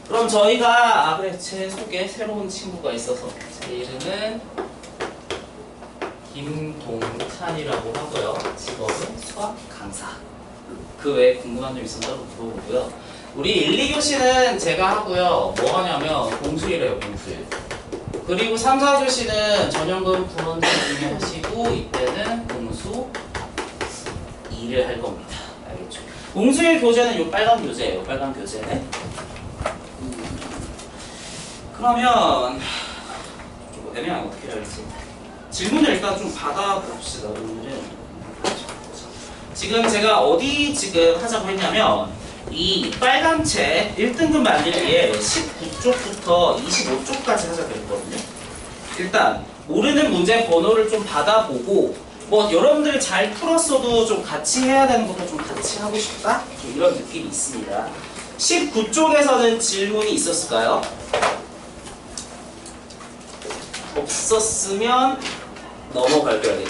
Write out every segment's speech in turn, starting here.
그럼 저희가 그래 제 속에 새로운 친구가 있어서 제 이름은 김동찬이라고 하고요. 직업은 수학 강사. 그 외에 궁금한 점 있으면 물어보고요. 우리 1, 2교시는 제가 하고요. 뭐 하냐면 공수일해요, 공수일. 그리고 3, 4교시는 전형근 분원제 중에 하시고 이때는 공수 2를 할 겁니다. 알겠죠? 공수일 교재는 요 빨간 교재예요. 빨간 교재는. 그러면 좀 애매하게 어떻게 할지 질문을 일단 좀 받아봅시다. 오늘은 지금 제가 어디 지금 하자고 했냐면 이 빨간 책 1등급 만들기에 19쪽부터 25쪽까지 하자고 했거든요. 일단 모르는 문제 번호를 좀 받아보고 뭐 여러분들이 잘 풀었어도 좀 같이 해야 되는 것도 좀 같이 하고 싶다? 좀 이런 느낌이 있습니다. 19쪽에서는 질문이 있었을까요? 없었으면 넘어갈게요.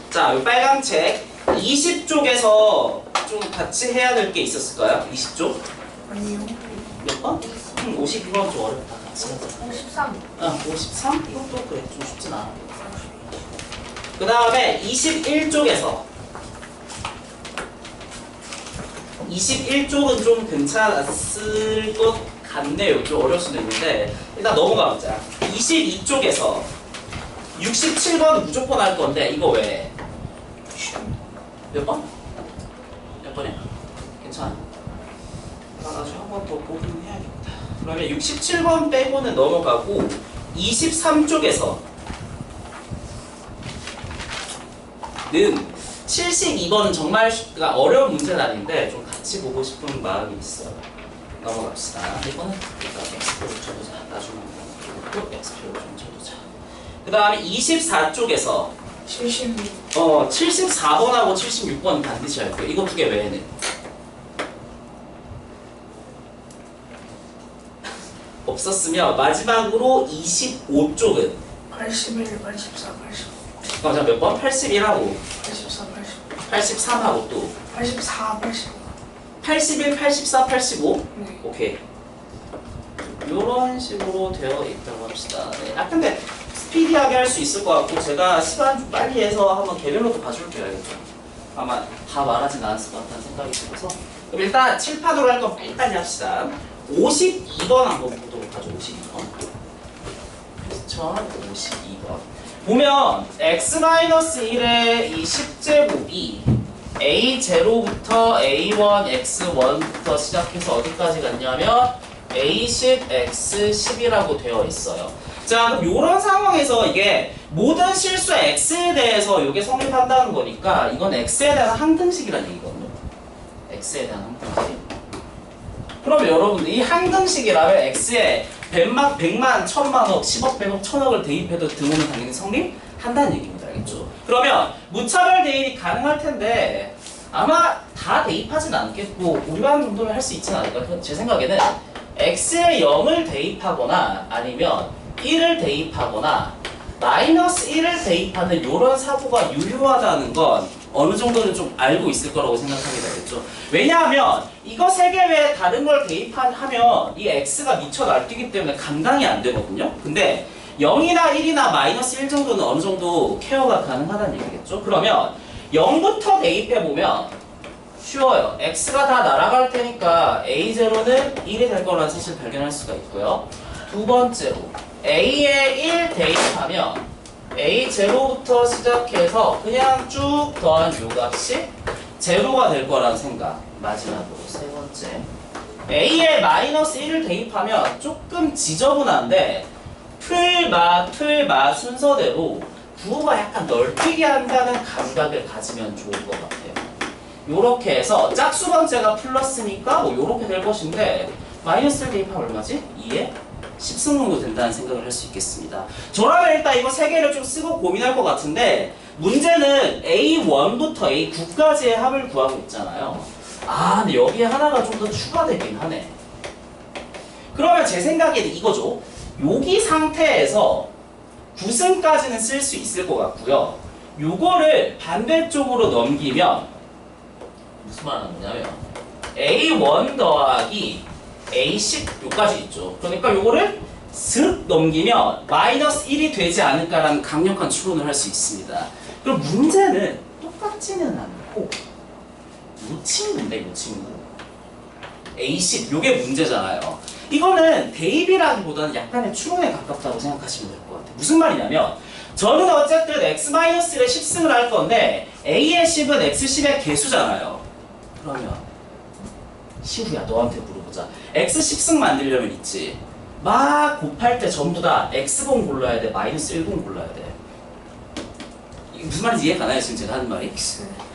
자, 이 빨간 책 20쪽에서 좀 같이 해야 될 게 있었을까요? 20쪽? 아니요. 몇 번? 52번 좀 어렵다. 같이 하자. 53. 53? 이것도 그래, 좀 쉽진 않아. 그 다음에 21쪽에서 21쪽은 좀 괜찮았을 것 같네요. 좀 어려울 수도 있는데 일단 넘어가보자. 22쪽에서 67번 무조건 할 건데 이거 왜? 몇 번? 몇 번이야? 괜찮아? 나중에 한 번 더 보긴 해야겠다. 그러면 67번 빼고는 넘어가고 23쪽에서 는 72번은 정말 그러니까 어려운 문제는 아닌데 좀 같이 보고 싶은 마음이 있어요. 넘어갑시다. 이거는 일단 X표로 쳐두자. 나중에 또 X표로 좀 쳐두자. 그 다음에 24쪽에서 76. 74번하고 76번 반드시 할 거예요. 이거 두 개 외에는. 없었으면 마지막으로 25쪽은 81, 84, 85. 자, 몇 번? 81하고 84, 85. 83하고 또 84, 85. 81, 84, 85? 네. 오케이. 이런 식으로 되어 있다고 합시다. 네. 근데 스피디하게 할 수 있을 것 같고 제가 시간 좀 빨리 해서 한번 개별로도 봐줄게요. 알겠죠? 아마 다 말하진 않았을 것 같다는 생각이 들어서 그럼 일단 칠판으로 할 건 빨리빨리 합시다. 52번 한번 보도록 하죠. 52번. 그렇죠? 52번. 보면 x-1의 이 10제곱이 a0부터 a1, x1부터 시작해서 어디까지 갔냐면 a10, x10이라고 되어 있어요. 자, 그럼 이런 상황에서 이게 모든 실수 x에 대해서 이게 성립한다는 거니까 이건 x에 대한 항등식이라는 얘기거든요. x에 대한 항등식. 그럼 여러분들 이 항등식이라면 x에 100만, 1000만억, 10억, 100억, 1000억을 대입해도 등호는 당연히 성립한다는 얘기입니다. 알겠죠? 그러면 무차별 대입이 가능할 텐데 아마 다 대입하진 않겠고 우리반 정도는 할 수 있지는 않을까. 제 생각에는 x에 0을 대입하거나 아니면 1을 대입하거나 마이너스 1을 대입하는 이런 사고가 유효하다는 건 어느 정도는 좀 알고 있을 거라고 생각하게 되겠죠. 왜냐하면 이거 세 개 외에 다른 걸 대입하면 이 x가 미쳐 날뛰기 때문에 감당이 안 되거든요. 근데 0이나 1이나 마이너스 1 정도는 어느 정도 케어가 가능하다는 얘기겠죠. 그러면 0부터 대입해보면 쉬워요. x가 다 날아갈 테니까 a0는 1이 될 거라는 사실을 발견할 수가 있고요. 두 번째로 a에 1 대입하면 a0부터 시작해서 그냥 쭉 더한 요 값이 제로가 될 거라는 생각. 마지막으로 세 번째 a에 마이너스 1을 대입하면 조금 지저분한데 풀마 순서대로 부호가 약간 넓히게 한다는 감각을 가지면 좋을 것 같아요. 요렇게 해서 짝수 번째가 플러스니까 뭐 요렇게 될 것인데 마이너스를 대입하면 얼마지? 2에 10승 정도 된다는 생각을 할 수 있겠습니다. 저라면 일단 이거 세 개를 좀 쓰고 고민할 것 같은데 문제는 A1부터 A9까지의 합을 구하고 있잖아요. 근데 여기에 하나가 좀 더 추가되긴 하네. 그러면 제 생각에는 이거죠. 여기 상태에서 9승까지는 쓸 수 있을 것 같고요. 요거를 반대쪽으로 넘기면 무슨 말 하는 거냐면 A1 더하기 A10 요까지 있죠. 그러니까 요거를 슥 넘기면 마이너스 1이 되지 않을까라는 강력한 추론을 할 수 있습니다. 그럼 문제는 똑같지는 않고 요 친구인데 요 친구 A10 요게 문제잖아요. 이거는 대입이라기보다는 약간의 추론에 가깝다고 생각하시면 될 것 같아요. 무슨 말이냐면 저는 어쨌든 x-1의 10승을 할 건데 a의 10은 x10의 개수잖아요. 그러면 시우야 너한테 물어보자. x 10승 만들려면 있지. 막 곱할 때 전부 다 x0 골라야 돼? 마이너스 10 골라야 돼? 이게 무슨 말인지 이해 가나요? 지금 제가 하는 말이?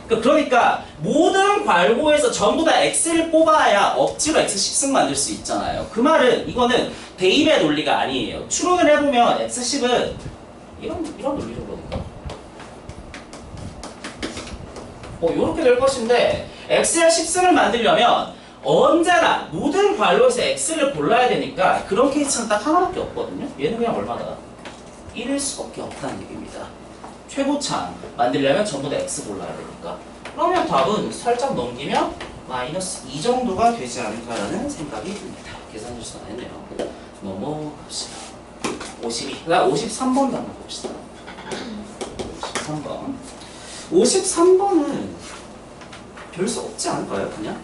그러니까 모든 괄호에서 전부 다 x를 뽑아야 억지로 x 10승 만들 수 있잖아요. 그 말은 이거는 대입의 논리가 아니에요. 추론을 해보면 x 10은 이런 논리로 그러니까 요렇게 될 것인데 x의 10승을 만들려면 언제나 모든 괄호에서 x를 골라야 되니까 그런 케이스는 딱 하나밖에 없거든요. 얘는 그냥 얼마다? 1일 수밖에 없다는 얘기입니다. 최고창 만들려면 전부 다 x 골라야 되니까. 그러면 답은 살짝 넘기면 마이너스 2 정도가 되지 않을까라는 생각이 듭니다. 계산 실수 안 했네요. 넘어갑시다. 52. 그다음 53번도 한번 봅시다. 53번. 53번은 별 수 없지 않을까요? 그냥?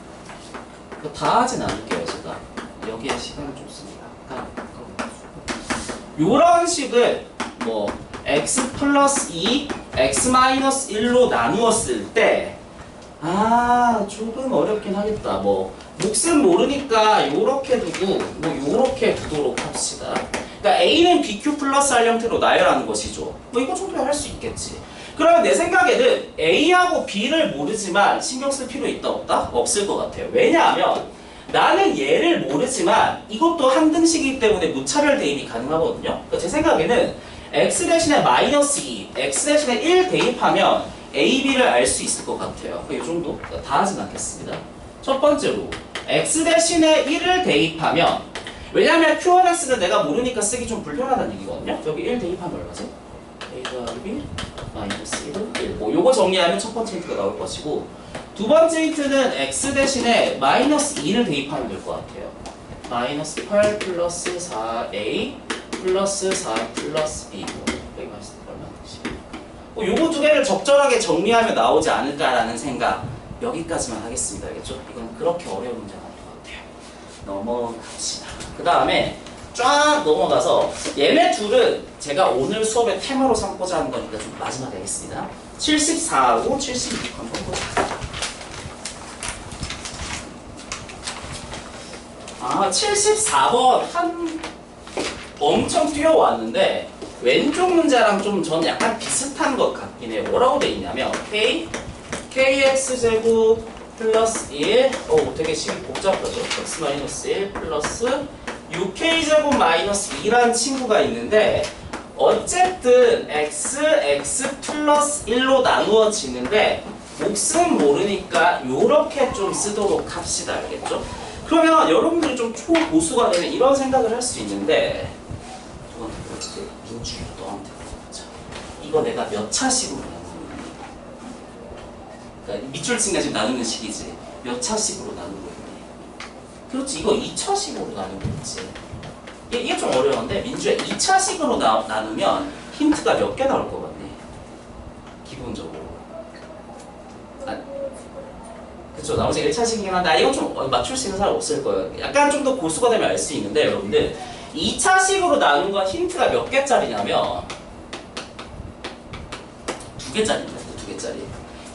다 하진 않을게요. 제가 여기에 시간을 좀 씁니다. 요런 식을 뭐 x 플러스 2, x 마이너스 1로 나누었을 때 조금 어렵긴 하겠다. 뭐 몫은 모르니까 요렇게 두고 뭐 요렇게 두도록 합시다. 그러니까 a는 bq 플러스 r 형태로 나열하는 것이죠. 뭐 이거 정도야 할 수 있겠지. 그러면 내 생각에는 a하고 b를 모르지만 신경 쓸 필요 있다 없다? 없을 것 같아요. 왜냐하면 나는 얘를 모르지만 이것도 한 등식이기 때문에 무차별 대입이 가능하거든요. 그러니까 제 생각에는 x 대신에 마이너스 2, x 대신에 1 대입하면 a, b를 알 수 있을 것 같아요. 이 정도? 다 하진 않겠습니다. 첫 번째로 x 대신에 1을 대입하면 왜냐하면 Q1X는 내가 모르니까 쓰기 좀 불편하다는 얘기거든요. 여기 1 대입하면 얼마지? a 더하기 b 마이너스 1은 1. 요거 정리하면 첫 번째 힌트가 나올 것이고 두 번째 힌트는 x 대신에 마이너스 2를 대입하면 될 것 같아요. 마이너스 8 플러스 4a 플러스 4 플러스 b. 여기 마이너스 얼마? 요거 두 개를 적절하게 정리하면 나오지 않을까라는 생각. 여기까지만 하겠습니다. 알겠죠? 이건 그렇게 어려운 문제가 아닌 것 같아요. 넘어갑시다. 그 다음에 쫙 넘어가서 얘네 둘은 제가 오늘 수업의 테마로 삼고자 하는 거니까 좀 마지막에 하겠습니다. 74하고 76 한번 보자. 74번 한 엄청 뛰어왔는데 왼쪽 문제랑 좀 저는 약간 비슷한 것 같긴 해요. 뭐라고 돼 있냐면 kx제곱 플러스 1 되게 식이 복잡하죠. x 마이너스 1 플러스 6k제곱 마이너스 2라는 친구가 있는데 어쨌든 x 플러스 1로 나누어지는데 몫은 모르니까 요렇게 좀 쓰도록 합시다. 알겠죠? 그러면 여러분들이 좀 초고수가 되면 이런 생각을 할 수 있는데 누구한테 그러지? 민주야 너한테 물어보자. 이거 내가 몇 차식으로 나누는 거니? 그러니까 밑줄 친가 지금 나누는 식이지. 몇 차식으로 나누고 있니? 그렇지 이거 2차식으로 나누고 있지. 이게 좀 어려운데 민주야 2차식으로 나누면 힌트가 몇 개 나올 것 같니? 기본적으로. 그쵸 나머지 1차식이긴 한데 이건 좀 맞출 수 있는 사람 없을 거예요. 약간 좀 더 고수가 되면 알 수 있는데 여러분들 2차식으로 나눈 건 힌트가 몇 개짜리냐면 2개짜리입니다. 2개짜리.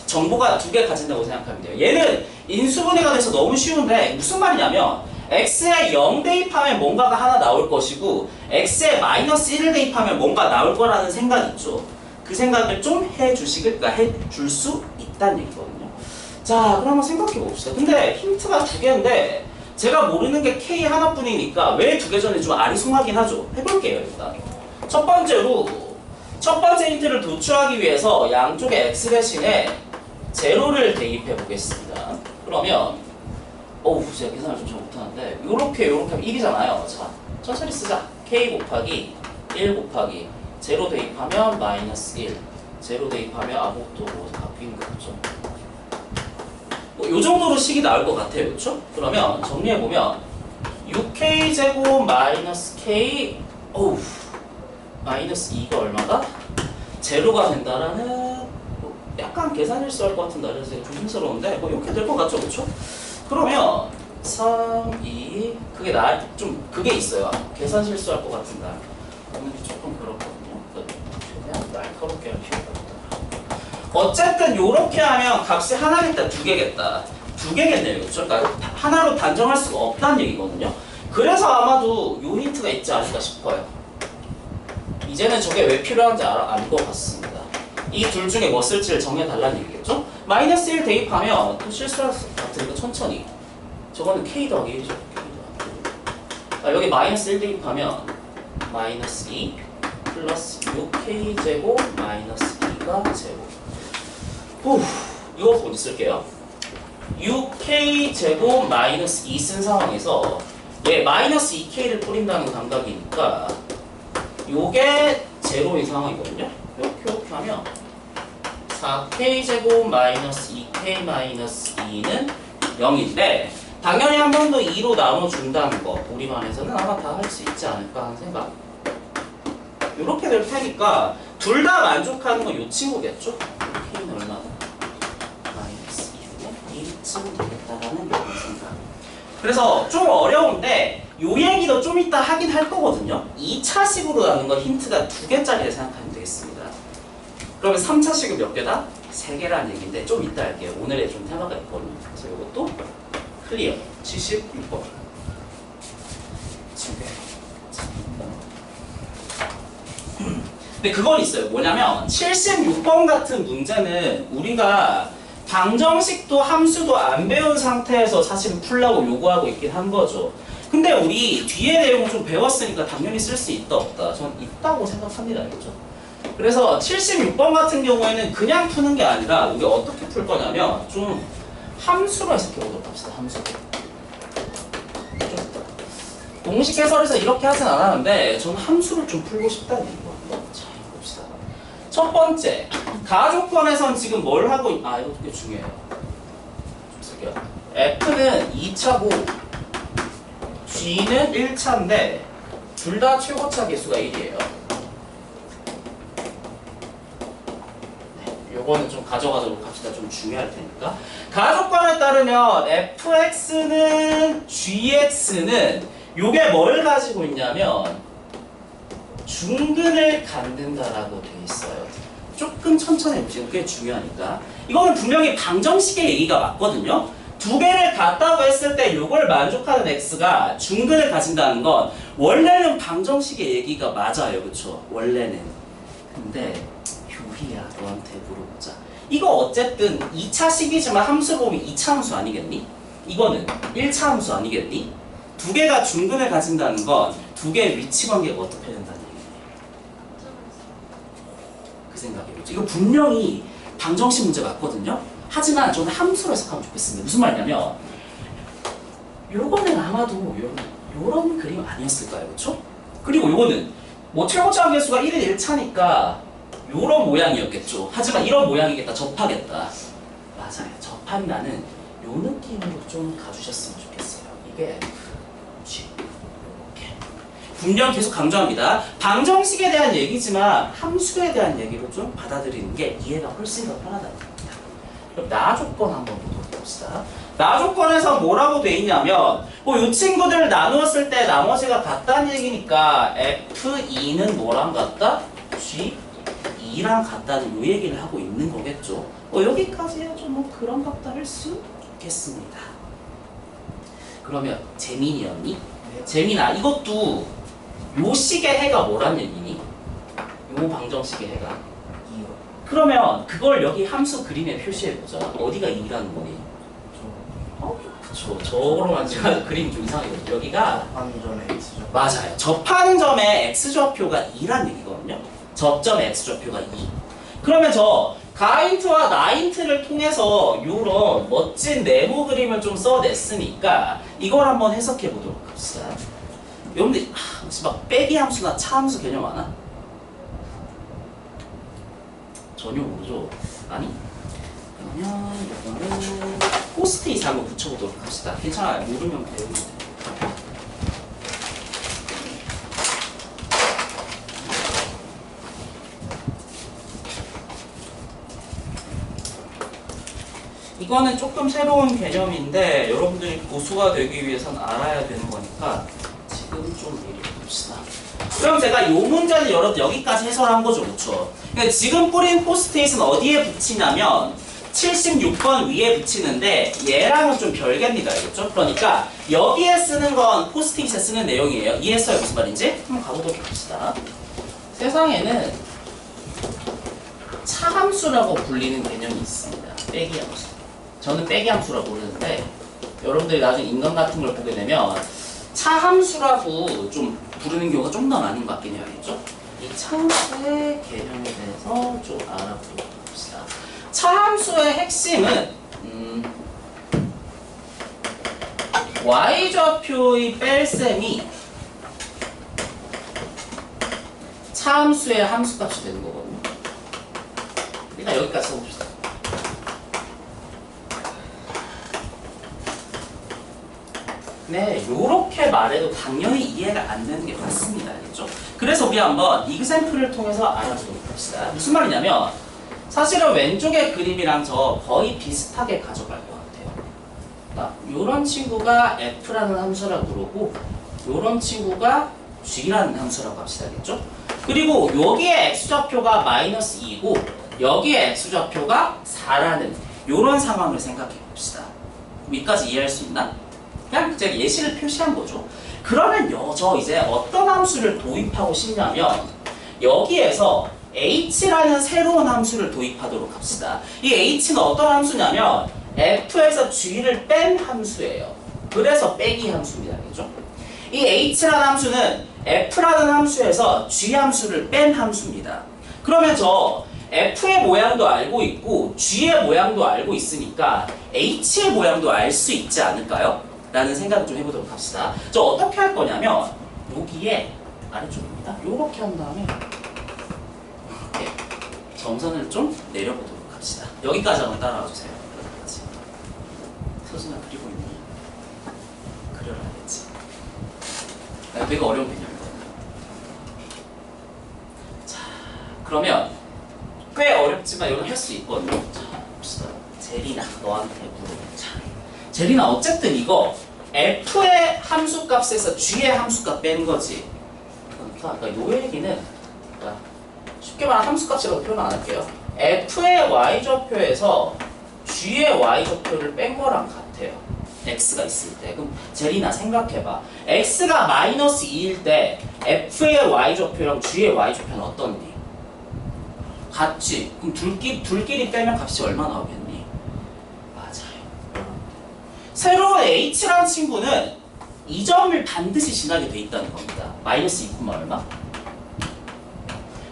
정보가 2개 가진다고 생각하면 돼요. 얘는 인수분해가 돼서 너무 쉬운데 무슨 말이냐면 x에 0 대입하면 뭔가가 하나 나올 것이고 x에 마이너스 1을 대입하면 뭔가 나올 거라는 생각 있죠. 그 생각을 좀 그러니까 해줄 수 있다는 얘기거든요. 자, 그럼 한번 생각해 봅시다. 근데 힌트가 2개인데 제가 모르는 게 K 하나뿐이니까 왜 2개전에 좀 아리송하긴 하죠. 해볼게요, 일단. 첫 번째로 첫 번째 힌트를 도출하기 위해서 양쪽에 x 대신에 제로를 대입해 보겠습니다. 그러면 제가 계산을 좀 잘 못하는데 요렇게 하면 1이잖아요. 자, 천천히 쓰자. K 곱하기 1 곱하기 제로 대입하면 마이너스 1 제로 대입하면 아무것도 바뀐 거 없죠. 요 정도로 식이 나올 것 같아요. 그렇죠? 그러면 정리해보면 6k 제곱 마이너스 k 어우 마이너스 2가 얼마다? 제로가 된다라는 약간 계산 실수할 것 같은 날에서 조심스러운데 뭐 이렇게 될 것 같죠, 그렇죠? 그러면 3, 2 그게 좀 그게 있어요. 계산 실수할 것 같은 날. 오늘 조금 그렇거든요. 그냥 날카롭게 할 필요가 없다. 어쨌든 요렇게 하면 값이 하나겠다, 두 개겠다. 두 개겠네요, 그렇죠? 그러니까 하나로 단정할 수가 없다는 얘기거든요. 그래서 아마도 요 힌트가 있지 않을까 싶어요. 이제는 저게 왜 필요한지 알 것 같습니다. 이 둘 중에 뭐 쓸지를 정해달라는 얘기겠죠? 마이너스 1 대입하면 또 실수할 것 같으니까 천천히. 저거는 k 더하기 1이죠. 여기 마이너스 1 대입하면 마이너스 2 플러스 6k 제곱 마이너스 2가 제곱. 이거 먼저 쓸게요. 6k 제곱 마이너스 2 쓴 상황에서 얘 마이너스 2k를 뿌린다는 감각이니까 요게 제로인 상황이거든요. 이렇게 하면 4k 제곱 마이너스 2k 마이너스 2는 0인데 당연히 한 번 더 2로 나눠준다는 거 우리 반에서는 아마 다 할 수 있지 않을까 하는 생각. 이렇게 될 테니까 둘 다 만족하는 건 이 친구겠죠? k는 얼마나? 마이너스 2분의 1쯤 되겠다라는 생각. 그래서 좀 어려운데 요 얘기도 좀 이따 하긴 할 거거든요. 2차식으로 나눈 건 힌트가 2개짜리를 생각하면 되겠습니다. 그러면 3차식은 몇 개다? 3개라는 얘기인데 좀 이따 할게요. 오늘의 좀 테마가 있거든요. 그래서 이것도 클리어. 76번. 근데 그건 있어요. 뭐냐면 76번 같은 문제는 우리가 방정식도 함수도 안 배운 상태에서 사실은 풀라고 요구하고 있긴 한 거죠. 근데 우리 뒤에 내용을 좀 배웠으니까 당연히 쓸 수 있다 없다. 전 있다고 생각합니다. 그렇죠? 그래서 76번 같은 경우에는 그냥 푸는 게 아니라 우리 어떻게 풀 거냐면 좀 함수로 해석해 보도록 합시다. 함수로. 공식 해설에서 이렇게 하진 않았는데 저는 함수를 좀 풀고 싶다는 얘기거든요. 자, 봅시다. 첫 번째, 가족권에선 지금 뭘 하고 이거 되게 중요해요. 좀 쓸게요. F는 2차고 G는 1차인데 둘 다 최고차 계수가 1이에요. 요거는 좀 가져가도록 합시다. 좀 중요할 테니까. 가족관에 따르면 fx는 gx는 요게 뭘 가지고 있냐면 중근을 갖는다라고 돼 있어요. 조금 천천히 해보시고 꽤 중요하니까. 이거는 분명히 방정식의 얘기가 맞거든요. 두 개를 같다고 했을 때 요걸 만족하는 x가 중근을 가진다는 건 원래는 방정식의 얘기가 맞아요. 그쵸? 원래는. 근데 효희야 너한테 물어보자. 이거 어쨌든 2차식이지만 함수 보면 2차 함수 아니겠니? 이거는 1차 함수 아니겠니? 두 개가 중근을 가진다는 건 두 개의 위치 관계가 어떻게 된다는 얘기예요. 그 생각이에요. 이거 분명히 방정식 문제 맞거든요. 하지만 저는 함수로 해석하면 좋겠습니다. 무슨 말이냐면 요거는 아마도 요런 그림 아니었을까요? 그렇죠? 그리고 요거는 뭐 최고차 계수가 1인 1차니까 요런 모양이었겠죠. 하지만 이런 모양이겠다. 접하겠다. 맞아요. 접한다는 요 느낌으로 좀 가주셨으면 좋겠어요. 이게 이렇게 분명 계속 강조합니다. 방정식에 대한 얘기지만 함수에 대한 얘기로 좀 받아들이는 게 이해가 훨씬 더 편하다는 겁니다. 그럼 나 조건 한번 보도록 합시다. 나 조건에서 뭐라고 돼 있냐면 뭐 이 친구들을 나누었을 때 나머지가 같다는 얘기니까 F2는 뭐랑 같다? G2랑 같다는 요 얘기를 하고 있는 거겠죠. 여기까지 해야죠. 뭐 그런 같다 할 수 있겠습니다. 그러면 재민이었니? 네. 재민아 이것도 요 식의 해가 뭐란 얘기니? 요 방정식의 해가 그러면 그걸 여기 함수 그림에 표시해보자. 어디가 2라는 거니? 그쵸. 저거로만 제가 그림이 좀 이상해요. 여기가 접하는 점에 X죠. 맞아요. 접하는 점에 X좌표가 2란 얘기거든요. 접점의 X좌표가 2. 그러면 저 가인트와 나인트를 통해서 이런 멋진 네모 그림을 좀 써냈으니까 이걸 한번 해석해보도록 합시다. 여러분들 혹시 막 빼기 함수나 차 함수 개념 아나? 전혀 모르죠? 아니? 그러면 이거는 포스트잇 한번 붙여보도록 합시다. 괜찮아요. 모르면 배우면 돼요. 이거는 조금 새로운 개념인데 여러분들이 고수가 되기 위해선 알아야 되는 거니까 지금 좀 미리 봅시다. 그럼 제가 이 문제는 여러분 여기까지 해설한 거죠, 그렇죠? 그러니까 지금 뿌린 포스트잇은 어디에 붙이냐면 76번 위에 붙이는데 얘랑은 좀 별개입니다, 알겠죠? 그러니까 여기에 쓰는 건 포스트잇에 쓰는 내용이에요. 이해했어요? 무슨 말인지? 한번 가보도록 합시다. 세상에는 차함수라고 불리는 개념이 있습니다. 빼기 함수. 저는 빼기 함수라고 부르는데 여러분들이 나중에 인간 같은 걸 보게 되면 차함수라고 좀 부르는 경우가 좀 더 많은 것 같긴 해야겠죠? 이 차함수의 개념에 대해서 좀 알아보도록 합시다. 차함수의 핵심은 y좌표의 뺄셈이 차함수의 함수값이 되는 거거든요. 일단 여기까지 써봅시다. 네, 요렇게 말해도 당연히 이해가 안 되는 게 맞습니다. 알겠죠? 그래서 우리 한번 이그샘플을 통해서 알아보도록 합시다. 무슨 말이냐면 사실은 왼쪽의 그림이랑 저 거의 비슷하게 가져갈 것 같아요. 그러니까 요런 친구가 f라는 함수라고 그러고 요런 친구가 g라는 함수라고 합시다. 알겠죠? 그리고 여기에 x좌표가 마이너스 2고 여기에 x좌표가 4라는 요런 상황을 생각해 봅시다. 여기까지 이해할 수 있나? 그냥 제가 예시를 표시한 거죠. 그러면 저 이제 어떤 함수를 도입하고 싶냐면 여기에서 h라는 새로운 함수를 도입하도록 합시다. 이 h는 어떤 함수냐면 f에서 g를 뺀 함수예요. 그래서 빼기 함수입니다. 알겠죠? 이 h라는 함수는 f라는 함수에서 g 함수를 뺀 함수입니다. 그러면 저 f의 모양도 알고 있고 g의 모양도 알고 있으니까 h의 모양도 알 수 있지 않을까요? 라는 생각을 좀 해보도록 합시다. 저 어떻게 할 거냐면 여기에 아래쪽입니다. 요렇게 한 다음에 이렇게 점선을 좀 내려보도록 합시다. 여기까지 한번 따라와 주세요. 여기까지. 서준아 그리고 있니? 그려놔야겠지. 되게 어려운 개념이거든요. 자, 그러면 꽤 어렵지만 이건 할 수 있거든요. 자, 봅시다. 제리나 너한테 물어보자. 제리나 어쨌든 이거 f의 함수값에서 g의 함수값 뺀 거지. 그러니까 요 얘기는 쉽게 말하면 함수값이라고 표현 안 할게요. f의 y좌표에서 g의 y좌표를 뺀 거랑 같아요. x가 있을 때. 그럼 제리나 생각해봐. x가 마이너스 2일 때 f의 y좌표랑 g의 y좌표는 어떻니? 같지. 그럼 둘끼리 빼면 값이 얼마 나오겠니? 새로운 h라는 친구는 이 점을 반드시 지나게 돼 있다는 겁니다. 마이너스 2, 얼마?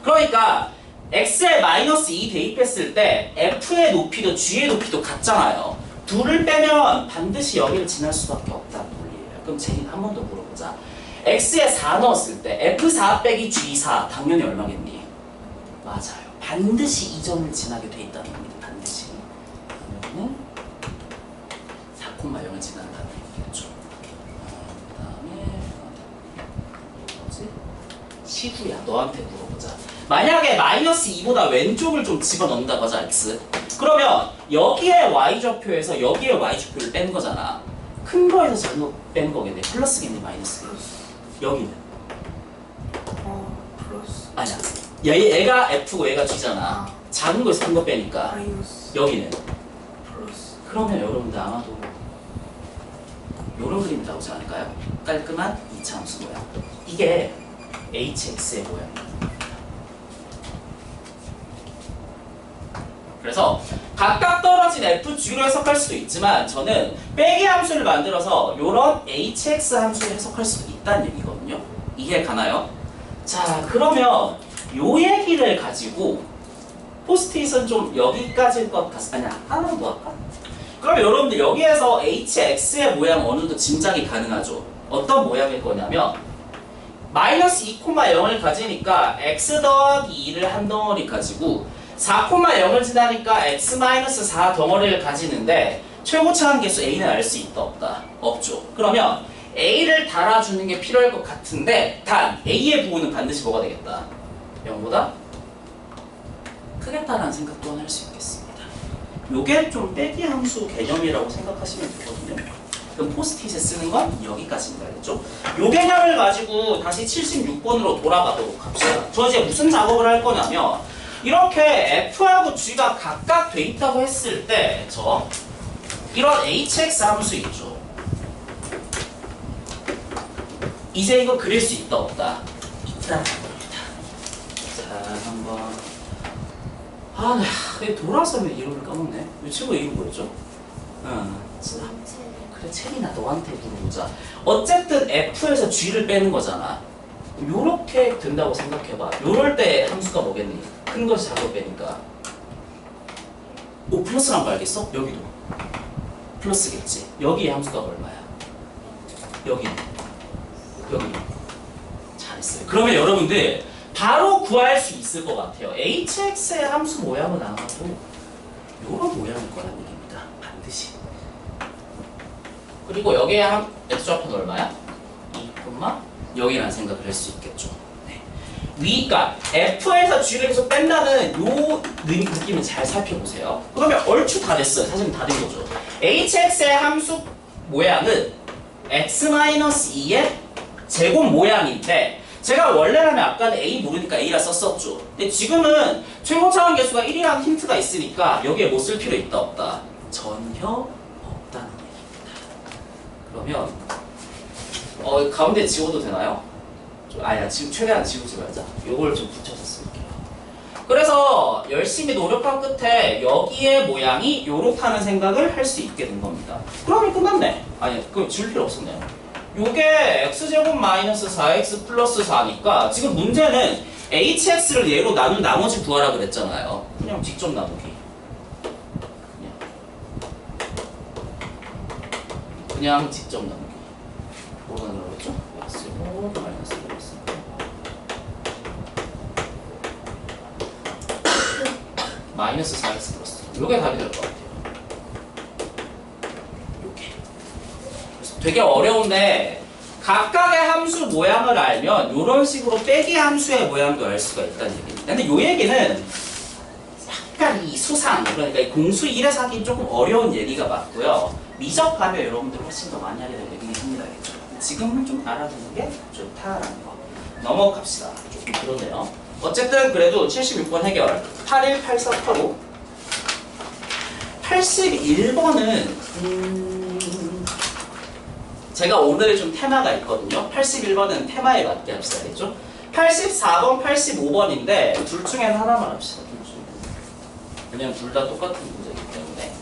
그러니까 x에 마이너스 2 대입했을 때 f의 높이도 g의 높이도 같잖아요. 둘을 빼면 반드시 여기를 지날 수밖에 없다는 논리예요. 그럼 제일 한 번 더 물어보자. x에 4 넣었을 때 f4 빼기 g4 당연히 얼마겠니? 맞아요. 반드시 이 점을 지나게 돼 있다는 겁니다. 반드시. 그러면은 0을 지난다는 얘기겠죠. 그 다음에 뭐지? 시후야. 너한테 물어보자. 만약에 마이너스 2보다 왼쪽을 좀 집어넣는다고 하자, x. 그러면 여기에 y좌표에서 여기에 y좌표를 뺀 거잖아. 큰 거에서 잘못 뺀 거겠네. 플러스겠네, 마이너스. 여기는? 플러스. 아니야. 얘가 f고 얘가 g잖아. 작은 거에서 큰 거 빼니까. 마이너스. 여기는? 플러스. 그러면 여러분들 아마도 요런 그림이 나오지 않을까요? 깔끔한 2차 함수 모양. 이게 hx의 모양입니다. 그래서 각각 떨어진 fg로 해석할 수도 있지만 저는 빼기 함수를 만들어서 요런 hx 함수를 해석할 수도 있다는 얘기거든요. 이해 가나요? 자, 그러면 요 얘기를 가지고 포스트잇은 좀 여기까지일 것 같아. 아니야, 하나만 더 할까? 그럼 여러분들 여기에서 hx의 모양 어느 정도 짐작이 가능하죠. 어떤 모양일 거냐면 마이너스 2,0을 가지니까 x 더하기 2를 한 덩어리 가지고 4,0을 지나니까 x-4 덩어리를 가지는데 최고차항 개수 a는 알 수 있다 없다? 없죠. 그러면 a를 달아주는 게 필요할 것 같은데 단 a의 부호는 반드시 뭐가 되겠다? 0보다 크겠다라는 생각 또한 할 수 있겠습니다. 요게 좀 빼기 함수 개념이라고 생각하시면 되거든요. 그럼 포스트잇에 쓰는 건 여기까지입니다. 알겠죠? 요 개념을 가지고 다시 76번으로 돌아가도록 합시다. 저 이제 무슨 작업을 할 거냐면 이렇게 F하고 G가 각각 돼 있다고 했을 때 저 이런 HX 함수 있죠. 이제 이거 그릴 수 있다 없다? 있다. 자, 한번 돌아서 왜 이름을 까먹네? 이 친구 이름 뭐였죠? 그래, 체리나 너한테 물어보자. 어쨌든 F에서 G를 빼는 거잖아. 요렇게 된다고 생각해봐. 요럴 때 함수가 뭐겠니? 큰 것이 작은 거 빼니까. 오, 플러스란 거 알겠어? 여기도 플러스겠지. 여기에 함수가 얼마야? 여기. 잘했어요. 그러면 여러분들 바로 구할 수 있을 것 같아요. HX의 함수 모양은 아마도 요런 모양일 거라는 얘기입니다. 반드시. 그리고 여기에 x좌표는 얼마야? 2, 여기라는 생각을 할 수 있겠죠. 네. 위가 F에서 G를 계속 뺀다는 요 느낌을 잘 살펴보세요. 그러면 얼추 다 됐어요. 사실은 다 된 거죠. HX의 함수 모양은 x-2의 제곱 모양인데 제가 원래라면 아까는 A 모르니까 A라 썼었죠. 근데 지금은 최고차원 개수가 1이라는 힌트가 있으니까 여기에 뭐 쓸 필요 있다 없다? 전혀 없다는 얘기입니다. 그러면 가운데 지워도 되나요? 아니야, 지금 최대한 지우지 말자. 요걸 좀 붙여서 쓸게요. 그래서 열심히 노력한 끝에 여기에 모양이 요렇다는 생각을 할 수 있게 된 겁니다. 그러면 끝났네. 아니, 그럼 지울 필요 없었네요. 요게 x제곱 마이너스 4x 플러스 4니까 지금 문제는 hx를 얘로 나눈 나머지 구하라 그랬잖아요. 그냥 직접 나누기. 그냥 직접 나누기. 뭐가 나누라고 했죠? x제곱 마이너스 4x 마이너스 4x 플러스 4. 요게 답이 될 것 같아요. 되게 어려운데 각각의 함수 모양을 알면 이런 식으로 빼기 함수의 모양도 알 수가 있다는 얘기입니다. 근데 이 얘기는 약간 이 수상, 그러니까 이 공수 1에서 하기 조금 어려운 얘기가 맞고요. 미적하면 여러분들 훨씬 더 많이 하게 될 얘기긴 합니다. 지금은 좀 알아두는 게 좋다라는 거. 넘어갑시다. 조금 그러네요. 어쨌든 그래도 76번 해결. 81, 84, 85. 81번은 제가 오늘 좀 테마가 있거든요. 81번은 테마에 맞게 합시다. 알겠죠? 84번, 85번인데 둘 중에 하나만 합시다. 둘 중에. 왜냐면 둘 다 똑같은 문제이기 때문에.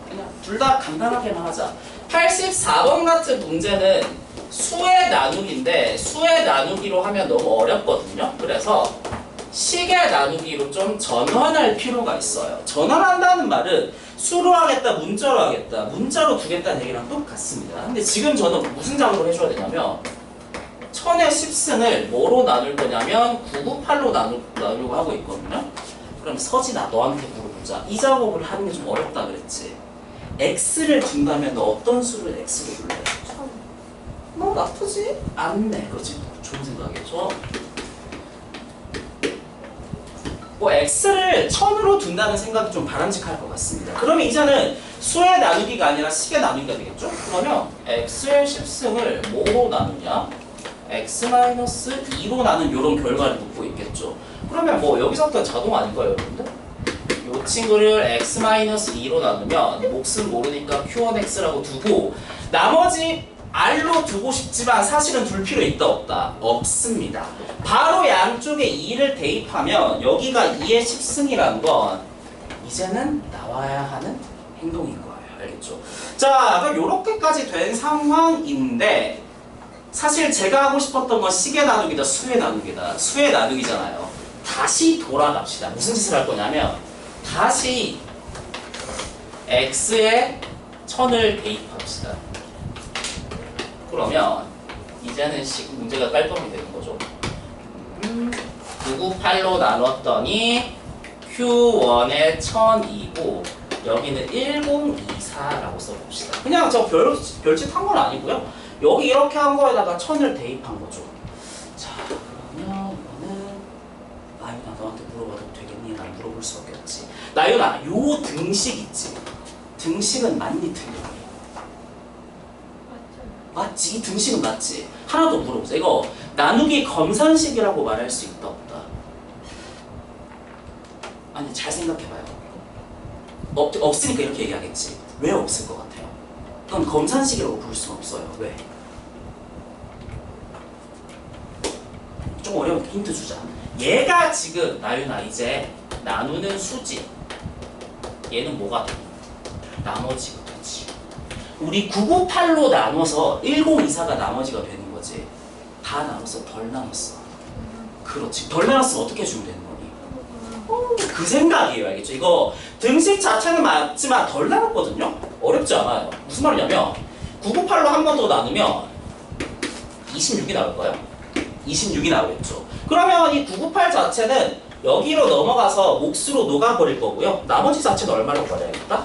그냥 둘 다 간단하게만 하자. 84번 같은 문제는 수의 나누기인데 수의 나누기로 하면 너무 어렵거든요. 그래서 식의 나누기로 좀 전환할 필요가 있어요. 전환한다는 말은 수로 하겠다, 문자로 하겠다, 문자로 두겠다는 얘기랑 똑같습니다. 근데 지금 저는 무슨 작업을 해줘야 되냐면 1000의 10승을 뭐로 나눌 거냐면 998로 나누려고 하고 있거든요. 그럼 서진아 너한테 물어보자. 이 작업을 하는 게 좀 어렵다 그랬지. x를 준다면 너 어떤 수를 x로 줄래? 1000. 뭐 나쁘지 않네. 그렇지. 좋은 생각이죠. 뭐 x를 1000으로 둔다는 생각이 좀 바람직할 것 같습니다. 그러면 이제는 수의 나누기가 아니라 식의 나누기가 되겠죠? 그러면 x의 10승을 뭐로 나누냐? x-2로 나눈 이런 결과를 묻고 있겠죠. 그러면 뭐 여기서부터 자동 아닌가요, 여러분들? 이 친구를 x-2로 나누면 몫은 모르니까 q1x라고 두고 나머지 r로 두고 싶지만 사실은 둘 필요 있다 없다? 없습니다. 바로 양쪽에 2를 대입하면 여기가 2의 10승이라는 건 이제는 나와야 하는 행동인 거예요. 알겠죠? 자, 그럼 이렇게까지 된 상황인데 사실 제가 하고 싶었던 건 식의 나누기다, 수의 나누기다. 수의 나누기잖아요. 다시 돌아갑시다. 무슨 짓을 할 거냐면 다시 x에 1000을 대입합시다. 그러면 이제는 문제가 깔끔하게 되는 거죠. 998로 나눴더니 Q1에 1002고 여기는 1024라고 써봅시다. 그냥 저 별짓 한 건 아니고요. 여기 이렇게 한 거에다가 1000을 대입한 거죠. 자, 그러면 이거는 아유나 너한테 물어봐도 되겠니? 수밖에 없지. 나윤아, 요 등식 있지? 등식은 맞니 틀리니? 맞지? 이 등식은 맞지? 하나 더 물어보자. 이거 나누기 검산식이라고 말할 수 있다 없다? 아니 잘 생각해봐요. 없으니까 이렇게 얘기하겠지. 왜 없을 것 같아요? 그럼 검산식이라고 부를 수는 없어요. 왜? 좀 어려운 힌트 주자. 얘가 지금 나윤아 이제 나누는 수지. 얘는 뭐가 돼? 나머지가 되지. 우리 998로 나눠서 1024가 나머지가 되는 거지. 다 나눠서 덜 나눴어. 그렇지. 덜 나눴으면 어떻게 해주면 되는 거니? 그 생각이에요. 알겠죠? 이거 등식 자체는 맞지만 덜 나눴거든요? 어렵지 않아요. 무슨 말이냐면 998로 한 번 더 나누면 26이 나올 거예요. 26이 나오겠죠. 그러면 이 998 자체는 여기로 넘어가서 몫으로 녹아버릴 거고요. 나머지 자체는 얼마로 버려야겠다?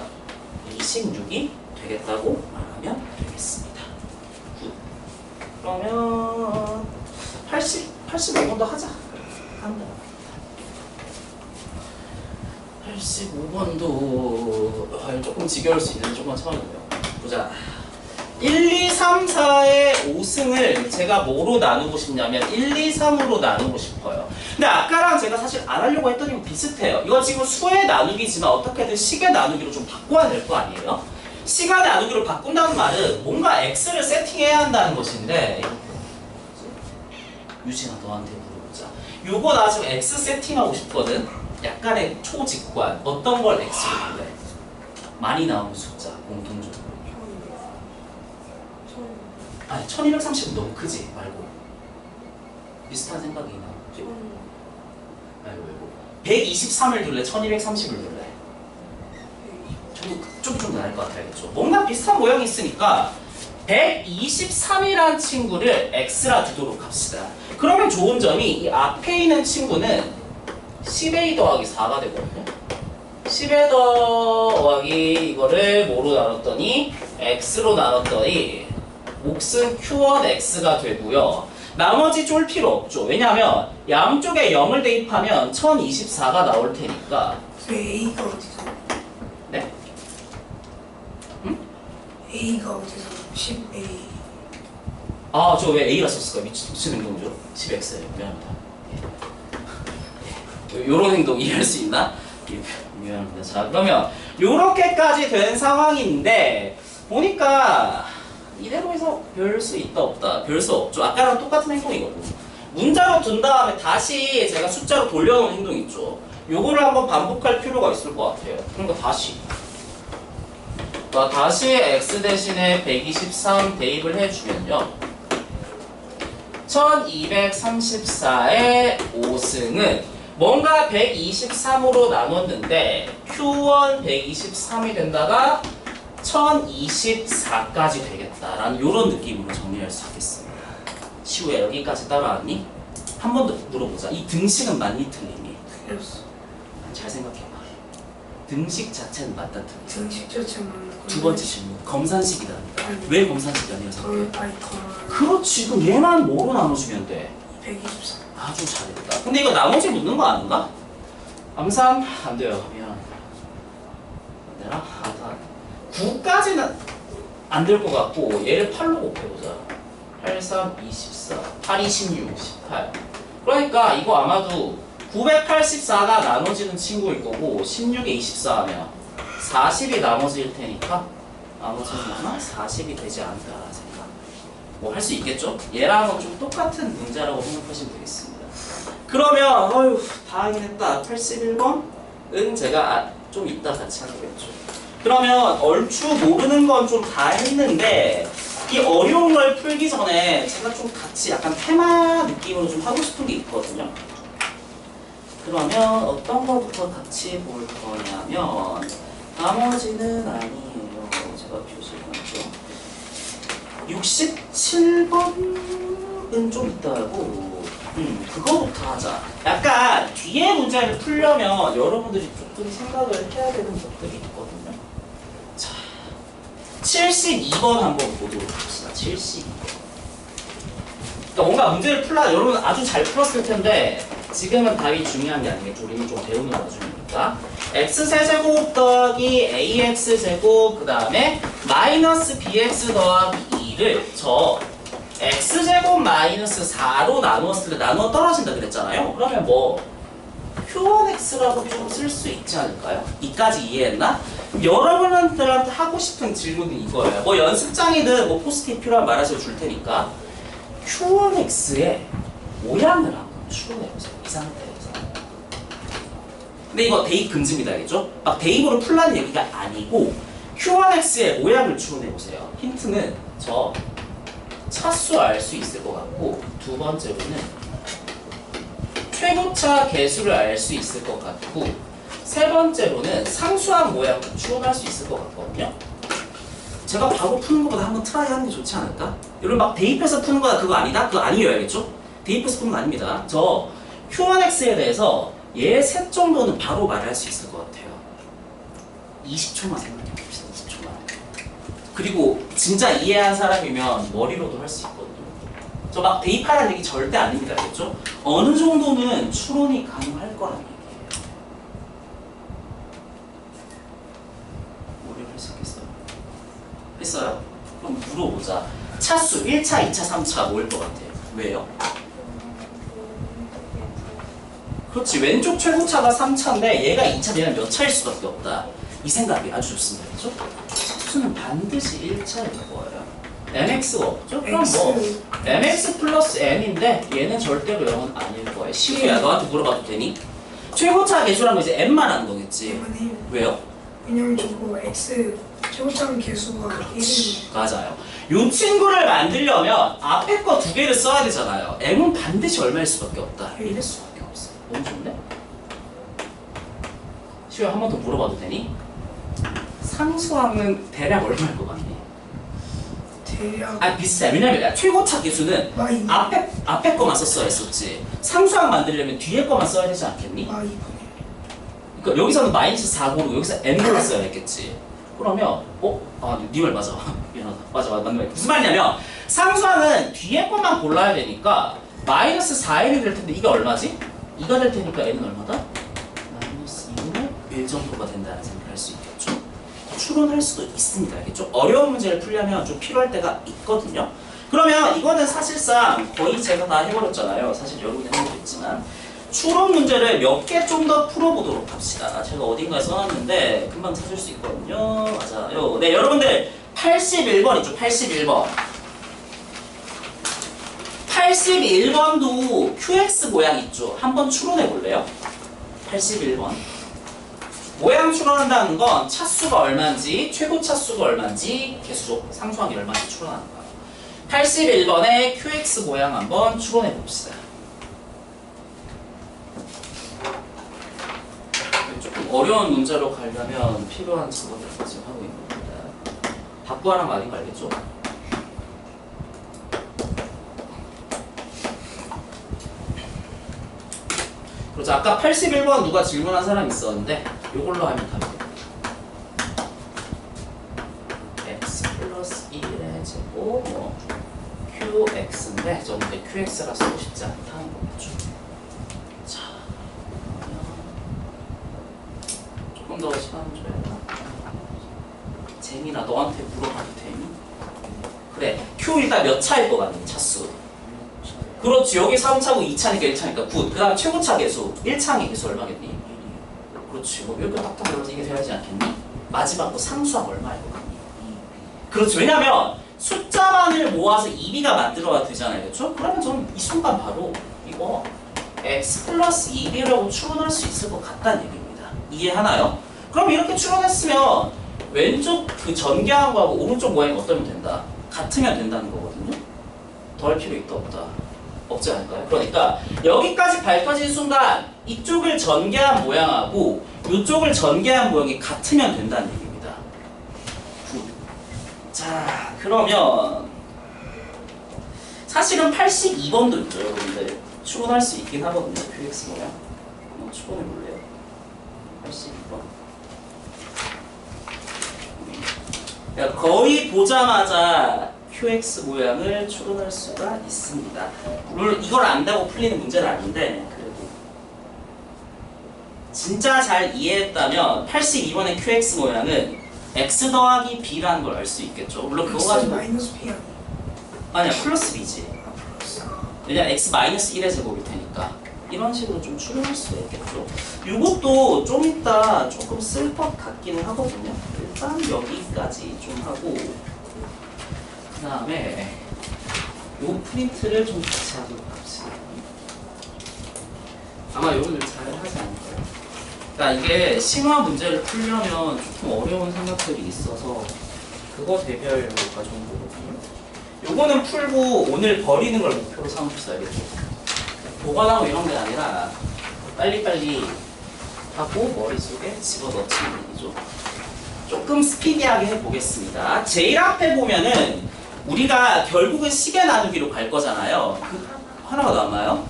26이 되겠다고 말하면 되겠습니다. 그러면 85번도 하자. 한다. 85번도 조금 지겨울 수 있는 조금 처음이고요. 보자. 1, 2, 3, 4의 5승을 제가 뭐로 나누고 싶냐면 1, 2, 3으로 나누고 싶어요. 근데 아까랑 제가 사실 안 하려고 했더니 비슷해요. 이거 지금 수의 나누기지만 어떻게든 식의 나누기로 좀 바꿔야 될 거 아니에요? 시간의 나누기로 바꾼다는 말은 뭔가 x를 세팅해야 한다는 것인데 유진아 너한테 물어보자. 요거 나 지금 x 세팅하고 싶거든. 약간의 초직관. 어떤 걸 x로 볼래? 많이 나오는 숫자 공통적으로. 아니 1230은 너무 크지 말고 비슷한 생각이 나지? 말고 123을 둘래? 1230을 둘래? 좀 나을 것 같아야겠죠. 뭔가 비슷한 모양이 있으니까 123이란 친구를 x라 두도록 합시다. 그러면 좋은 점이 이 앞에 있는 친구는 10a 더하기 4가 되거든요. 10에 더하기 이거를 뭐로 나눴더니 x로 나눴더니 몫은 q1x가 되고요. 나머지 쫄 필요 없죠. 왜냐하면 양쪽에 0을 대입하면 1024가 나올 테니까. A가 어디서? 네? A가 어디서? 10A. 아, 저 왜 A라 썼을까? 미친 행동이죠. 10x예요. 미안합니다. 요런 행동 이해할 수 있나? 미안합니다. 자, 그러면 요렇게까지 된 상황인데 보니까 이대로 해서 별 수 있다 없다? 별 수 없죠. 아까랑 똑같은 행동이거든요. 문자로 둔 다음에 다시 제가 숫자로 돌려놓은 행동 있죠. 요거를 한번 반복할 필요가 있을 것 같아요. 그러니까 다시 x 대신에 123 대입을 해주면요. 1234의 5승은 뭔가 123으로 나눴는데 Q1 123이 된다가 1024까지 되겠다라는 이런 느낌으로 정리할 수 있겠습니다. 시우야 여기까지 따라왔니? 한 번 더 물어보자. 이 등식은 맞니 틀리니? 틀렸어. 잘 생각해봐. 등식 자체는 맞다 틀리니? 등식 자체만. 두 번째 질문. 검산식이다. 왜 검산식이 아니라 생각해? 걸. 그렇지. 그럼 얘만 뭐로 나눠주면 돼? 124. 아주 잘했다. 근데 이거 나머지 묻는 거 아닌가? 암산 안 돼요. 미안합니다. 안 되나? 암산 9까지는 안 될 것 같고 얘를 8로 곱해보자. 8, 3, 24, 8, 26, 18. 그러니까 이거 아마도 984가 나눠지는 친구일 거고 16에 24 하면 40이 나머지일 테니까 나머지는 아마 40이 되지 않을까 생각. 뭐 할 수 있겠죠? 얘랑은 좀 똑같은 문제라고 생각하시면 되겠습니다. 그러면 어휴 다행이다. 81번은 제가 좀 이따 같이 하겠죠. 그러면 얼추 모르는 건 좀 다 했는데 이 어려운 걸 풀기 전에 제가 좀 같이 약간 테마 느낌으로 좀 하고 싶은 게 있거든요. 그러면 어떤 거부터 같이 볼 거냐면 나머지는 아니에요. 제가 표시를 했죠. 67번은 좀 이따 하고 그거부터 하자. 약간 뒤에 문제를 풀려면 여러분들이 조금 생각을 해야 되는 것들이 있거든요. 자, 72번 한번 보도록 합시다. 72번. 그러니까 뭔가 문제를 풀라 여러분 아주 잘 풀었을 텐데 지금은 답이 중요한 게 아니겠죠. 우리는 좀 배우는 와중이니까. x세제곱 더하기 ax제곱 그 다음에 마이너스 bx 더하기 2를 저 x제곱 마이너스 4로 나누었을 때 나누어 떨어진다 그랬잖아요. 그러면 뭐 q1x라고 좀 쓸 수 있지 않을까요? 이까지 이해했나? 여러분들한테 하고 싶은 질문은 이거예요. 뭐 연습장이든 뭐 포스트잇 필요한 말하셔도 줄 테니까 q1x의 모양을 한번 추론해보세요. 이 상태에서. 근데 이거 대입 금지입니다. 알겠죠? 막 대입으로 풀라는 얘기가 아니고 q1x의 모양을 추론해보세요. 힌트는 저 차수 알 수 있을 것 같고 두 번째로는 최고차 개수를 알 수 있을 것 같고 세 번째로는 상수함 모양을 추론할 수 있을 것 같거든요. 제가 바로 푸는 것보다 한번 트라이 하는 게 좋지 않을까? 여러분 막 대입해서 푸는 거다 그거 아니다? 그거 아니어야겠죠? 대입해서 푸는 거 아닙니다. 저 Q1X에 대해서 얘 셋 정도는 바로 말할 수 있을 것 같아요. 20초만 생각해 봅시다. 20초만. 그리고 진짜 이해한 사람이면 머리로도 할 수 있거든요. 저 막 대입하라는 얘기 절대 아닙니다. 알겠죠? 어느 정도는 추론이 가능할 거라는 얘기예요. 머리를 할 수 있겠어요? 했어요? 그럼 물어보자. 차수 1차, 2차, 3차 뭐일 것 같아요? 왜요? 그렇지. 왼쪽 최고차가 3차인데 얘가 2차면 몇 차일 수밖에 없다. 이 생각이 아주 좋습니다. 그렇죠? 차수는 반드시 1차일 거예요. mx가 없죠? 그럼 뭐 mx 플러스 n인데 얘는 절대로 0은 아닐 거예요. 시우야 너한테 물어봐도 되니? 최고차 개수란 거 이제 n만 하는 거겠지. 그만해요. 왜요? 왜냐면 저거 x 최고점 개수가 1이 맞아요. 이 친구를 만들려면 앞에 거 두 개를 써야 되잖아요. m은 반드시 얼마일 수밖에 없다. 1일 수밖에 없어. 너무 좋은데? 시우야 한 번 더 물어봐도 되니? 상수함은 대략 얼마일 것 같니? 대략 아 비슷해. 왜냐면 최고차 개수는 마이 앞에 거만 썼어야 했었지. 상수항 만들려면 뒤에 거만 써야 되지 않겠니? 마이 그러니까 여기서는 마이너스 4고로 여기서 n을 써야 했겠지. 그러면 네 말 맞아. 미안하다. 맞아 맞는 말. 무슨 말이냐면 상수항은 뒤에 거만 골라야 되니까 마이너스 4n이 될 텐데 이게 얼마지? 2가 될 테니까 n은 얼마다? 마이너스 2분의 1 정도가 된다는 생각을 할 수 있겠죠. 추론할 수도 있습니다. 알겠죠? 어려운 문제를 풀려면 좀 필요할 때가 있거든요. 그러면 이거는 사실상 거의 제가 다 해버렸잖아요. 사실 여러분이 해도 있지만 추론 문제를 몇 개 좀 더 풀어보도록 합시다. 제가 어딘가에 써놨는데 금방 찾을 수 있거든요. 맞아요. 네, 여러분들 81번 있죠? 81번. 81번도 QX 모양 있죠? 한번 추론해 볼래요? 81번. 모양 추론한다는 건 차수가 얼마인지, 최고 차수가 얼마인지, 개수, 상수항이 얼마인지 추론하는 거예요. 81번의 QX 모양 한번 추론해 봅시다. 조금 어려운 문제로 가려면 필요한 작업을 지금 하고 있는 겁니다. 답구하란 말인 거 알겠죠? 그렇죠. 아까 81번 누가 질문한 사람 있었는데 이걸로 하면 답입니다. x 플러스 1의 제곱 qx인데 저는 이제 qx라 쓰고 싶지 않다는 거겠죠. 자, 그러면 조금 더 시간 줘야 되나? 재민아 너한테 물어봐도 되니? 그래, q 일단 몇 차일 것 같니? 차수. 그렇지. 여기 3차고 2차니까 1차니까 9. 그 다음에 최고차 개수 1차의 개수 얼마겠니? 그렇지. 뭐 이렇게 딱딱 들어서 이게 돼야지 않겠니? 마지막 거 상수항 얼마일 것 같니? 그렇지. 왜냐면 숫자만을 모아서 2B가 만들어야 되잖아요. 그렇죠? 그러면 저는 이 순간 바로 이거 x 플러스 2B라고 추론할 수 있을 것 같다는 얘기입니다. 이해하나요? 그럼 이렇게 추론했으면 왼쪽 그 전개한 거하고 오른쪽 모양이 어떠면 된다? 같으면 된다는 거거든요. 더 할 필요 있다 없다? 없지 않을까요? 그러니까 여기까지 밝혀진 순간 이쪽을 전개한 모양하고 이쪽을 전개한 모양이 같으면 된다는 얘기입니다. 굿. 자, 그러면 사실은 82번도 있죠, 여러분들. 추론할 수 있긴 하거든요, QX 모양. 한번 추론해 볼래요? 82번. 그러니까 거의 보자마자 QX 모양을 추론할 수가 있습니다. 물론 이걸 안다고 풀리는 문제는 아닌데 그래도 진짜 잘 이해했다면 82번의 QX 모양은 X 더하기 B라는 걸 알 수 있겠죠. 물론 그거 X 가지고 마이너스 B 아니야 플러스 B지. 플러스 왜냐면 X 마이너스 1의 제곱일 테니까 이런 식으로 좀 추론할 수가 있겠죠. 이것도 좀 이따 조금 쓸 것 같기는 하거든요. 일단 여기까지 좀 하고 그 다음에 요 프린트를 좀 같이 하도록 합시다. 아마 요거는 잘 하지 않을까요? 그러니까 이게 심화 문제를 풀려면 조금 어려운 생각들이 있어서 그거 대별 과정거거든요. 요거는 풀고 오늘 버리는 걸 목표로 삼읍시다. 이렇게 보관하고 이런 게 아니라 빨리빨리 하고 머릿속에 집어넣는 얘기죠. 조금 스피디하게 해보겠습니다. 제일 앞에 보면은 우리가 결국은 시계 나누기로 갈 거잖아요. 그 하나가 남아요?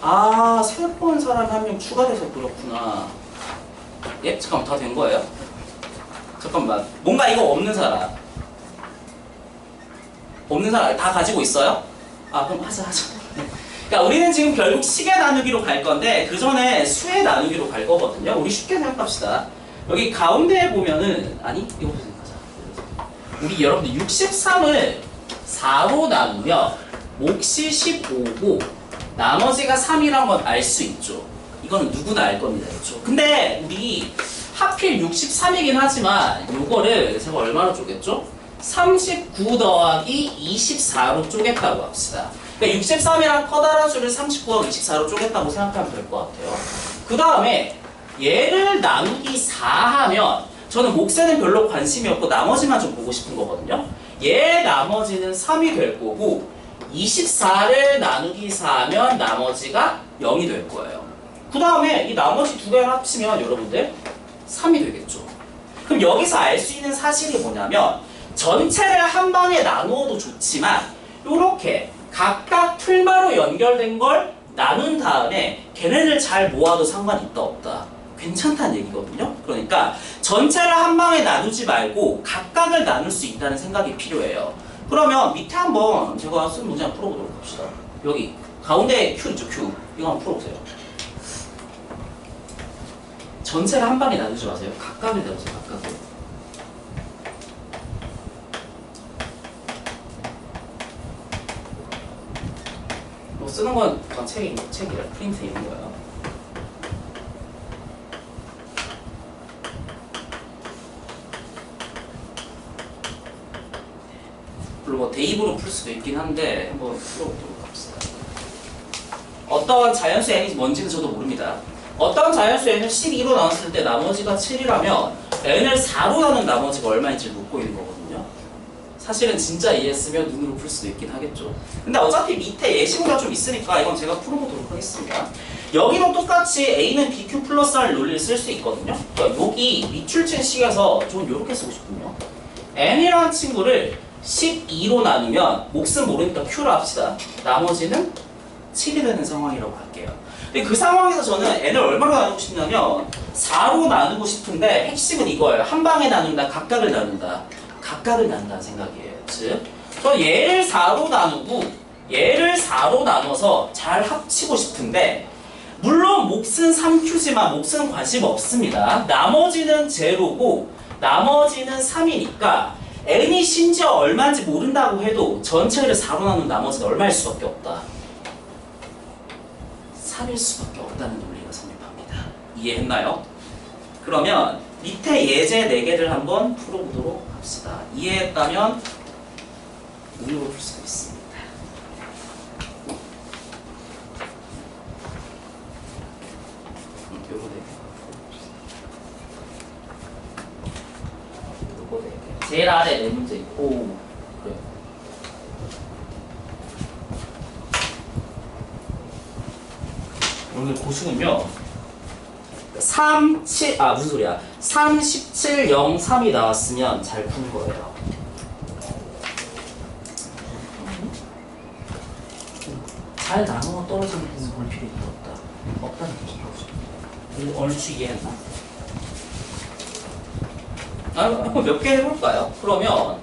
아, 새로운 사람이 한 명 추가돼서 그렇구나. 예? 잠깐만, 다 된 거예요? 잠깐만, 뭔가 이거 없는 사람. 없는 사람 다 가지고 있어요? 아, 그럼 하자. 그러니까 우리는 지금 결국 시계 나누기로 갈 건데 그 전에 수에 나누기로 갈 거거든요. 우리 쉽게 생각합시다. 여기 가운데에 보면은 아니 이거 생각하자. 우리 여러분들 63을 4로 나누면 몫이 15고 나머지가 3이란 건 알 수 있죠. 이거는 누구나 알 겁니다. 그렇죠? 근데 우리 하필 63이긴 하지만 요거를 제가 얼마로 쪼갰죠? 39 더하기 24로 쪼갰다고 합시다. 그러니까 63이랑 커다란 수를 39하고 24로 쪼갰다고 생각하면 될 것 같아요. 그 다음에 얘를 나누기 4 하면 저는 몫에는 별로 관심이 없고 나머지만 좀 보고 싶은 거거든요. 얘 나머지는 3이 될 거고 24를 나누기 4 하면 나머지가 0이 될 거예요. 그 다음에 이 나머지 두 개를 합치면 여러분들 3이 되겠죠. 그럼 여기서 알 수 있는 사실이 뭐냐면 전체를 한 방에 나누어도 좋지만 이렇게 각각 풀마로 연결된 걸 나눈 다음에 걔네를 잘 모아도 상관이 있다 없다. 괜찮다는 얘기거든요. 그러니까 전체를 한 방에 나누지 말고 각각을 나눌 수 있다는 생각이 필요해요. 그러면 밑에 한번 제가 쓴 문제 한번 풀어보도록 합시다. 여기 가운데 Q 있죠, Q. 이거 한번 풀어보세요. 전체를 한 방에 나누지 마세요. 각각을 나누세요, 각각을. 뭐 쓰는 건 책이라 프린트 있는 거예요. 물론 뭐 대입으로 풀 수도 있긴 한데 한번 풀어보도록 합시다. 어떤 자연수 n이 뭔지는 저도 모릅니다. 어떤 자연수 n을 12로 나눴을 때 나머지가 7이라면 n을 4로 나눈 나머지가 얼마인지 묻고 있는 거거든요. 사실은 진짜 이해했으면 눈으로 풀 수도 있긴 하겠죠. 근데 어차피 밑에 예시문가 좀 있으니까 이건 제가 풀어보도록 하겠습니다. 여기도 똑같이 a는 bq 플러스 r 논리를 쓸 수 있거든요. 그러니까 여기 밑줄친 식에서 저는 이렇게 쓰고 싶거든요. n이라는 친구를 12로 나누면 몫은 모르니까 q로 합시다. 나머지는 7이 되는 상황이라고 할게요. 근데 그 상황에서 저는 n을 얼마로 나누고 싶냐면 4로 나누고 싶은데 핵심은 이거예요. 한 방에 나눈다, 각각을 나눈다. 각각을 나눈다는 생각이에요. 즉, 저 얘를 4로 나누고 얘를 4로 나눠서 잘 합치고 싶은데 물론 몫은 3q지만 몫은 관심 없습니다. 나머지는 제로고 나머지는 3이니까 n이 심지어 얼마인지 모른다고 해도 전체를 4로 나눈 나머지는 얼마일 수밖에 없다. 3일 수밖에 없다는 논리가 성립합니다. 이해했나요? 그러면 밑에 예제 4개를 한번 풀어보도록 합시다. 이해했다면 눈으로 풀 수가 있습니다. 요거 4개. 요거 4개. 제일 아래 4문제 있고 그래요. 오늘 고수는요 3, 7, 무슨 소리야 3, 17, 0, 3이 나왔으면 잘 푼 거예요. 잘 나누어 떨어지는 부분 볼 필요 있다 없다? 없다는 얘기죠. 얼추 이해했나? 몇 개 해볼까요? 그러면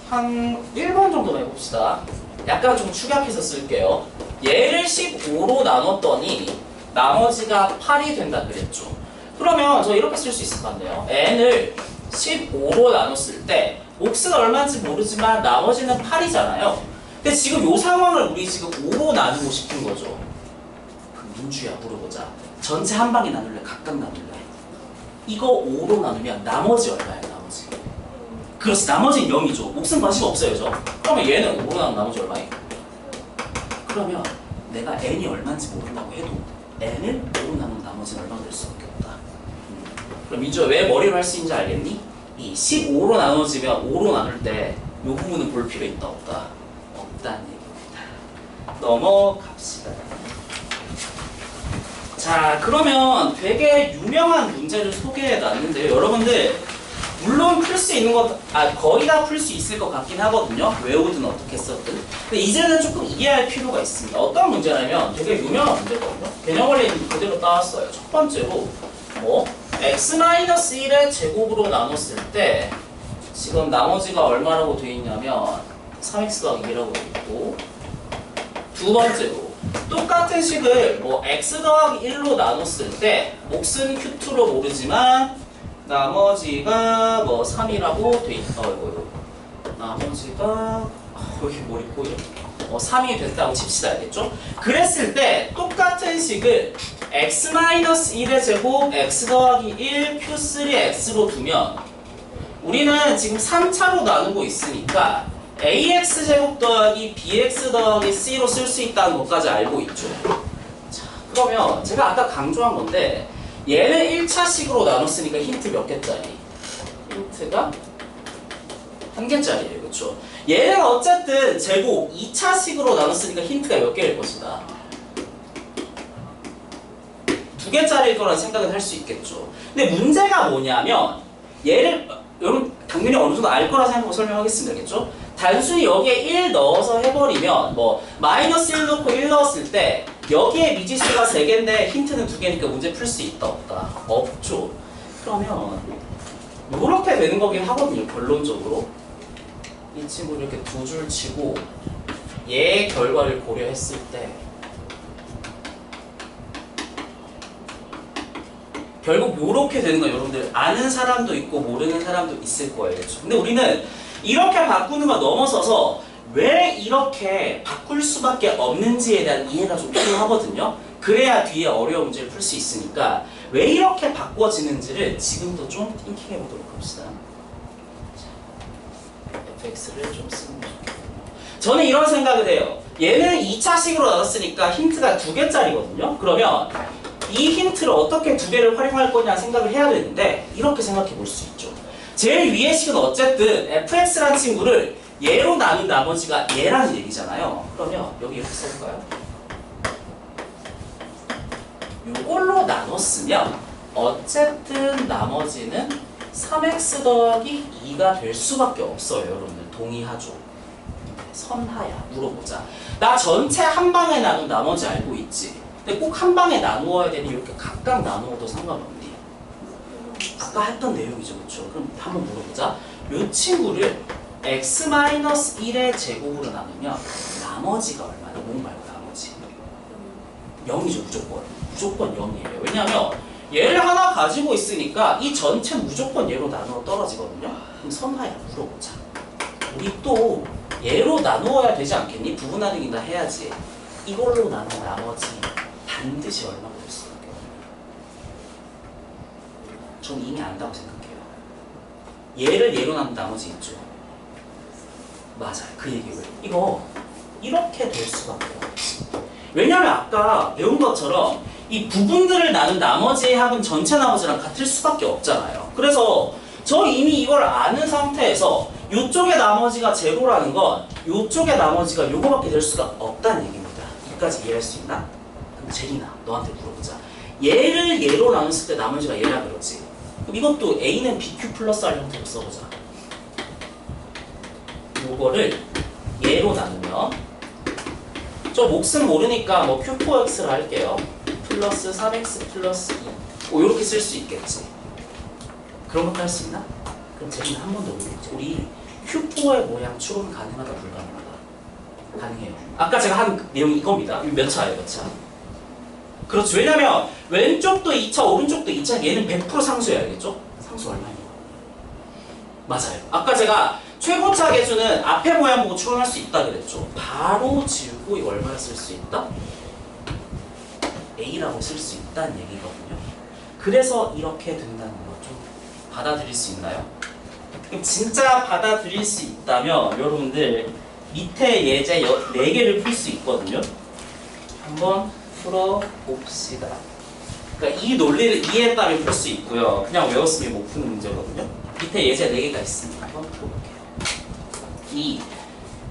한 1번 정도만 해봅시다. 약간 좀 축약해서 쓸게요. 얘를 15로 나눴더니 나머지가 8이 된다 그랬죠. 그러면 저 이렇게 쓸 수 있을 것 같네요. n을 15로 나눴을 때 몫은 얼마인지 모르지만 나머지는 8이잖아요. 근데 지금 이 상황을 우리 지금 5로 나누고 싶은 거죠. 그럼 민주야 물어보자. 전체 한 방에 나눌래? 각각 나눌래? 이거 5로 나누면 나머지 얼마야? 나머지. 그렇지. 나머지는 0이죠. 몫은 관심 없어요. 저. 그러면 얘는 5로 나누면 나머지 얼마예요? 그러면 내가 n이 얼마인지 모른다고 해도 n을 5로 나누면 나머지는 얼마가 될 수밖에 없다. 그럼 민주야 왜 머리로 할 수 있는지 알겠니? 이 15로 나눠지면 5로 나눌 때 이 부분은 볼 필요 있다 없다? 없다는 얘기입니다. 넘어갑시다. 자, 그러면 되게 유명한 문제를 소개해 놨는데요. 여러분들 물론 풀 수 있는 것, 거의 다 풀 수 있을 것 같긴 하거든요. 외우든 어떻게 썼든. 근데 이제는 조금 이해할 필요가 있습니다. 어떤 문제냐면 되게 유명한 문제거든요. 개념 원리는 그대로 따왔어요. 첫 번째로 x-1의 제곱으로 나눴을 때 지금 나머지가 얼마라고 되어 있냐면 3x 더하기 2라고 되어 있고, 두 번째로 똑같은 식을 x 더하기 1로 나눴을 때 몫은 q2로 모르지만 나머지가 3이라고 돼 있다. 나머지가 여기 뭐 있고 3이 됐다고 칩시다. 알겠죠? 그랬을 때 똑같은 식을 x-1의 제곱 x 더하기 1 q3x로 두면 우리는 지금 3차로 나누고 있으니까 ax 제곱 더하기 bx 더하기 c로 쓸 수 있다는 것까지 알고 있죠. 자, 그러면 제가 아까 강조한 건데 얘는 1차식으로 나눴으니까 힌트 몇 개짜리? 힌트가 1개짜리예요. 그렇죠? 얘는 어쨌든 제곱 2차식으로 나눴으니까 힌트가 몇 개일 것이다. 2개짜리일 거라는 생각은 할 수 있겠죠. 근데 문제가 뭐냐면 얘를 여러분 당연히 어느 정도 알 거라 생각하고 설명하겠습니다. 알겠죠? 단순히 여기에 1 넣어서 해버리면 마이너스 1 넣고 1 넣었을 때 여기에 미지수가 3개인데 힌트는 2개니까 문제 풀 수 있다 없다? 없죠. 그러면 이렇게 되는 거긴 하거든요. 결론적으로 이 친구를 이렇게 두 줄 치고 얘의 결과를 고려했을 때 결국 이렇게 되는 거 여러분들 아는 사람도 있고 모르는 사람도 있을 거예요. 그렇죠? 근데 우리는 이렇게 바꾸는 거 넘어서서 왜 이렇게 바꿀 수밖에 없는지에 대한 이해가 좀 필요하거든요. 그래야 뒤에 어려운 문제를 풀 수 있으니까 왜 이렇게 바꿔지는지를 지금도 좀 띵킹해 보도록 합시다. fx를 좀 쓰는 게 좋겠군요. 저는 이런 생각을 해요. 얘는 2차식으로 나눴으니까 힌트가 2개짜리거든요. 그러면 이 힌트를 어떻게 2개를 활용할 거냐 생각을 해야 되는데 이렇게 생각해 볼 수 있죠. 제일 위의 식은 어쨌든 fx라는 친구를 얘로 나눈 나머지가 얘라는 얘기잖아요. 그러면 여기 이렇게 써볼까요? 이걸로 나눴으면 어쨌든 나머지는 3x 더하기 2가 될 수밖에 없어요. 여러분들 동의하죠? 선하야 물어보자. 나 전체 한 방에 나눈 나머지 알고 있지? 근데 꼭 한 방에 나누어야 되니 이렇게 각각 나누어도 상관없니? 아까 했던 내용이죠. 그렇죠? 그럼 한번 물어보자. 이 친구를 x-1의 제곱으로 나누면 나머지가 얼마나? 5 말고 나머지 0이죠. 무조건 0이에요. 왜냐하면 얘를 하나 가지고 있으니까 이 전체 무조건 얘로 나누어 떨어지거든요. 그럼 선하야 물어보자. 우리 또 얘로 나누어야 되지 않겠니? 부분 나누기나 해야지. 이걸로 나눈 나머지 반드시 얼마가 될 수밖에 없어요. 전 이미 안다고 생각해요. 얘를 얘로 나눈 나머지 있죠. 맞아요. 그 얘기예요. 이거 이렇게 될 수밖에 없어요. 왜냐하면 아까 배운 것처럼 이 부분들을 나눈 나머지의 합은 전체 나머지랑 같을 수밖에 없잖아요. 그래서 저 이미 이걸 아는 상태에서 이쪽의 나머지가 제로라는 건 이쪽의 나머지가 요거밖에 될 수가 없다는 얘기입니다. 여기까지 이해할 수 있나? 그럼 제리나 너한테 물어보자. 얘를 얘로 나눴을 때 나머지가 얘라 그러지. 그럼 이것도 A는 BQ 플러스 R 형태로 써보자. 요거를 얘로 나누면 저 몫은 모르니까 Q4X를 할게요. 플러스 3X 플러스 2 요렇게 쓸 수 있겠지. 그런 것도 할 수 있나? 그럼 제리는 한 번 더 물어보자. 우리 Q4의 모양 추론 가능하다 불가능하다? 가능해요. 아까 제가 한 내용이 이겁니다. 이거 몇 차예요, 몇 차? 그렇죠. 왜냐면 왼쪽도 2차, 오른쪽도 2차, 얘는 100% 상수여야 알겠죠? 상수 얼마예요? 맞아요. 아까 제가 최고차 계수는 앞에 모양 보고 추론할 수 있다 그랬죠. 바로 지우고 이거 얼마를 쓸 수 있다? A라고 쓸 수 있다는 얘기거든요. 그래서 이렇게 된다는 거 좀 받아들일 수 있나요? 그럼 진짜 받아들일 수 있다면 여러분들 밑에 예제 4개를 풀 수 있거든요. 한번 풀어봅시다. 그러니까 이 논리를 이해했다면 풀 수 있고요. 그냥 외웠으면 못 푸는 문제거든요. 밑에 예제 4개가 있습니다. 한번 풀어볼게요. 이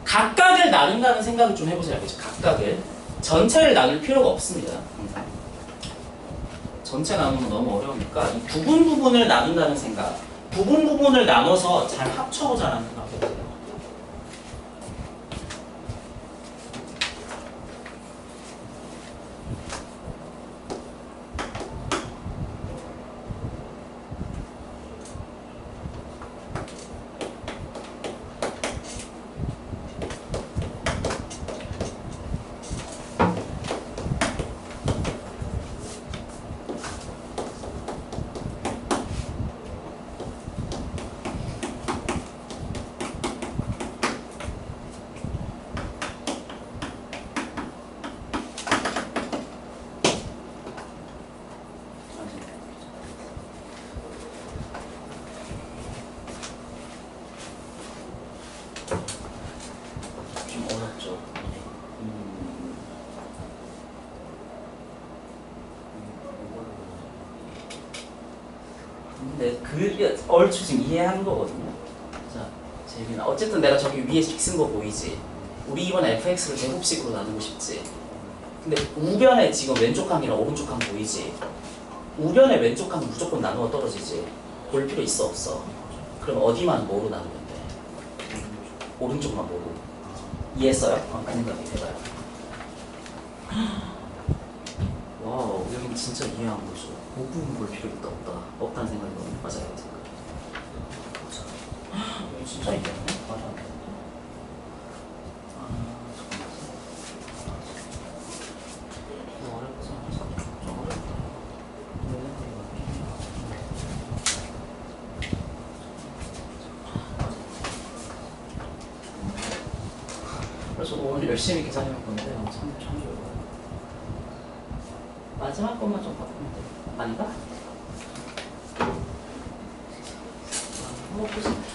각각을 나눈다는 생각을 좀 해보세요. 알겠죠? 각각을. 전체를 나눌 필요가 없습니다. 전체 나누면 너무 어려우니까 이 부분을 나눈다는 생각. 부분을 나눠서 잘 합쳐보자는 생각 해보세요. 좀 어렵죠. 근데 그게 얼추 지금 이해하는 거거든요. 자, 재민아. 어쨌든 내가 저기 위에 쓴 거 보이지? 우리 이번에 fx를 제곱식으로 나누고 싶지? 근데 우변에 지금 왼쪽 항이랑 오른쪽 항 보이지? 우변에 왼쪽 항 무조건 나누어 떨어지지? 볼 필요 있어 없어? 그럼 어디만 뭐로 나누면 돼? 오른쪽만 뭐로? 이해했어요? 그 생각 해봐요. 와우, 여기 진짜 이해한 거죠. 그 부분 볼 필요 있다 없다. 없다는 생각이 너무 맞아요. 그 생각. 여기 진짜 이해하네? 말이 안 돼. 그래서 오늘 열심히 계산해 볼 건데 참 좋아요. 마지막 것만 좀 바꾸면 돼. 아닌가?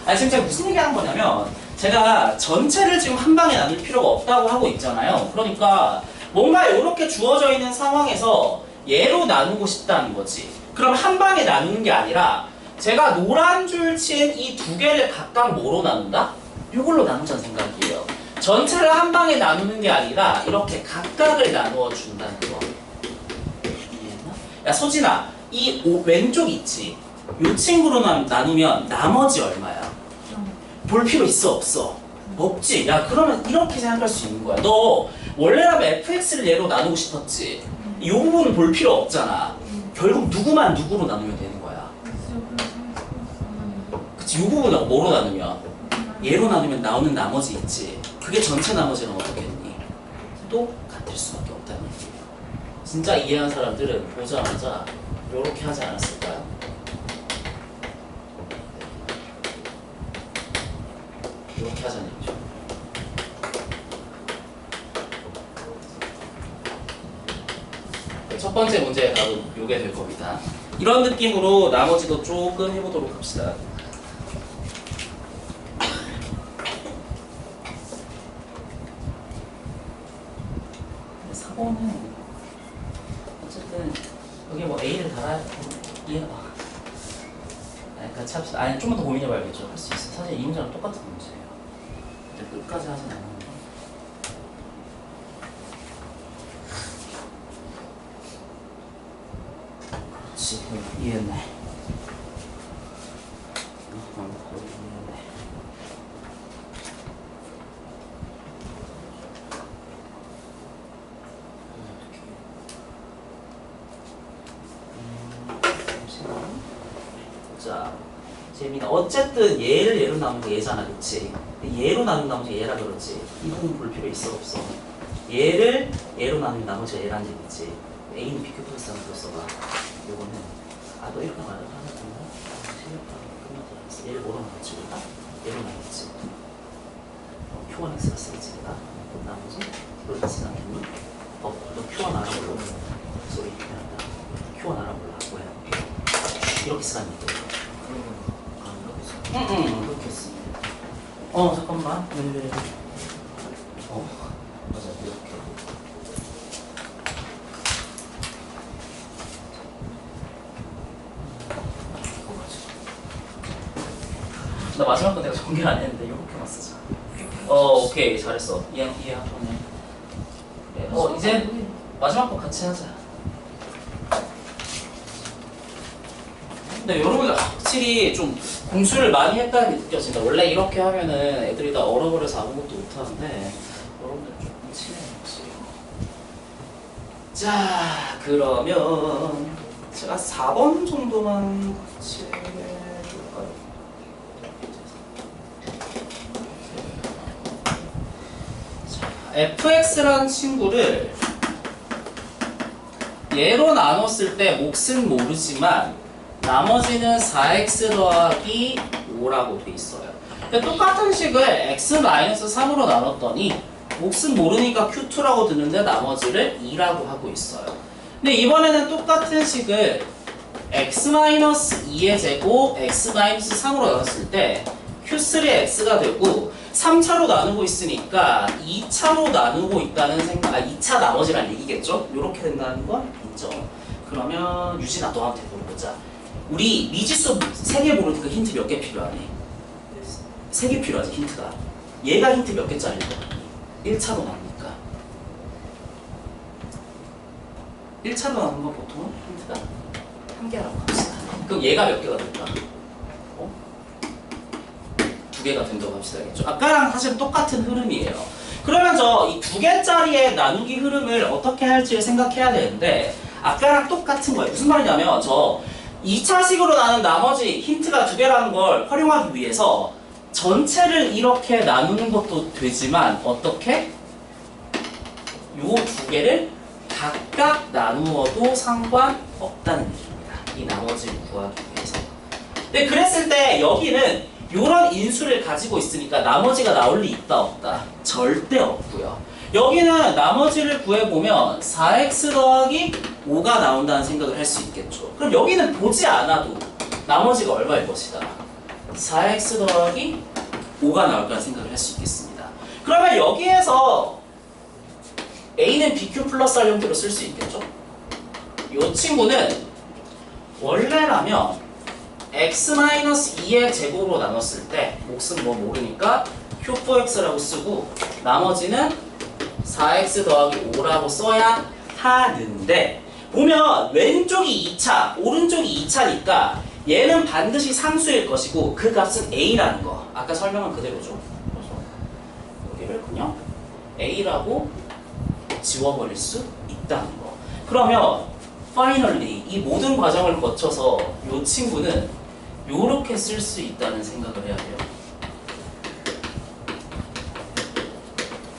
아니 지금 제가 무슨 얘기하는 거냐면 제가 전체를 지금 한 방에 나눌 필요가 없다고 하고 있잖아요. 그러니까 뭔가 이렇게 주어져 있는 상황에서 얘로 나누고 싶다는 거지. 그럼 한 방에 나누는 게 아니라 제가 노란 줄 친 이 두 개를 각각 뭐로 나눈다? 이걸로 나누자는 생각이에요. 전체를 한 방에 나누는 게 아니라 이렇게 각각을 나누어 준다는 거. 이해했나? 야 소진아, 이 왼쪽 있지? 이 친구로 나누면 나머지 얼마야? 볼 필요 있어 없어? 없지. 야 그러면 이렇게 생각할 수 있는 거야. 너 원래라면 fx를 얘로 나누고 싶었지. 이 부분은 볼 필요 없잖아. 결국 누구만 누구로 나누면 되는 거야. 그치. 이 부분은 뭐로 나누면? 얘로 나누면 나오는 나머지 있지. 그게 전체 나머지는 어떻게 했니? 또 같을 수밖에 없다는 얘기예요. 진짜 이해한 사람들은 보자마자 이렇게 하지 않았을까요? 이렇게 하자는 얘기죠. 첫 번째 문제의 답은 이게 될 겁니다. 이런 느낌으로 나머지도 조금 해보도록 합시다. 사고는 어쨌든 여기 뭐 A를 달아야 이해가 같이 합시다. 아니 좀만 더 고민해봐야겠죠. 할 수 있어. 사실 이 문제랑 똑같은 문제예요. 근데 끝까지 하진 않았는데. 그렇지. 이해했네. 재민아 어쨌든 얘를 얘로 나누는 거 얘잖아 그치? 얘로 나누는 나머지 얘라 그러지 이 부분 볼 필요 있어 없어? 얘를 얘로 나누면 나머지가 얘라는 얘기지 A는 BQ 플러스 하나 더 써봐 요거는 너 이렇게 말하면 하나 끝나? 실력하고 끝나지 않았어 얘를 뭐로 나눴지 우리가? 얘로 나눴지 Q1 X가 쓰이지 내가 나머지 이걸 X 나누니 너 Q1 알아볼라 소리 미안하다 Q1 알아볼라 뭐야 이렇게 쓰라는 얘기야 응 그렇게 했어 잠깐만 왜 맞아 이렇게 나 마지막 건 내가 정리 안 했는데 이렇게만 쓰자 오케이 잘했어 이해하네 그래 이제 마지막 거 같이 하자 근데 여러분들 확실히 좀 공수를 많이 했다는 게 느껴진다 원래 이렇게 하면은 애들이 다 얼어버려서 아무것도 못하는데 여러분들 조금 친해요 확실히 자 그러면 제가 4번 정도만 같이 해줄까요? fx라는 친구를 얘로 나눴을 때 몫은 모르지만 나머지는 4x 더하기 5라고 돼 있어요. 근데 똑같은 식을 x-3으로 나눴더니 몫은 모르니까 q2라고 드는데 나머지를 2라고 하고 있어요. 근데 이번에는 똑같은 식을 x-2의 제곱 x-3으로 나눴을 때 q3x가 되고 3차로 나누고 있으니까 2차로 나누고 있다는 생각, 2차 나머지란 얘기겠죠? 이렇게 된다는 건 인정. 그러면 유진아 너한테 물어보자. 우리 미지수 3개 모르니까 힌트 몇 개 필요하니? 3개 필요하지 힌트가. 얘가 힌트 몇 개짜리일 거 같니? 1차로 나누니까. 1차로 나누는 건 보통 힌트가 1개라고 합시다. 그럼 얘가 몇 개가 될까? 2개가 된다고 합시다. 알겠죠? 아까랑 사실 똑같은 흐름이에요. 그러면 저 이 2개짜리의 나누기 흐름을 어떻게 할지를 생각해야 되는데 아까랑 똑같은 거예요. 무슨 말이냐면 저 2차식으로 나눈 나머지 힌트가 2개라는 걸 활용하기 위해서 전체를 이렇게 나누는 것도 되지만 어떻게? 요 2개를 각각 나누어도 상관없다는 얘기입니다. 이 나머지를 구하기 위해서. 근데 그랬을 때 여기는 요런 인수를 가지고 있으니까 나머지가 나올 리 있다 없다? 절대 없고요. 여기는 나머지를 구해보면 4x 더하기 5가 나온다는 생각을 할 수 있겠죠. 그럼 여기는 보지 않아도 나머지가 얼마일 것이다? 4x 더하기 5가 나올 거라는 생각을 할 수 있겠습니다. 그러면 여기에서 a는 bq 플러스 r 형태로 쓸 수 있겠죠? 이 친구는 원래라면 x-2의 제곱으로 나눴을 때 몫은 뭐 모르니까 q4x라고 쓰고 나머지는 4x 더하기 5라고 써야 하는데 보면 왼쪽이 2차, 오른쪽이 2차니까 얘는 반드시 상수일 것이고 그 값은 a라는 거 아까 설명한 그대로죠. 그래서 여기를 그냥 a라고 지워버릴 수 있다는 거. 그러면 파이널리 이 모든 과정을 거쳐서 이 친구는 요렇게 쓸 수 있다는 생각을 해야 돼요.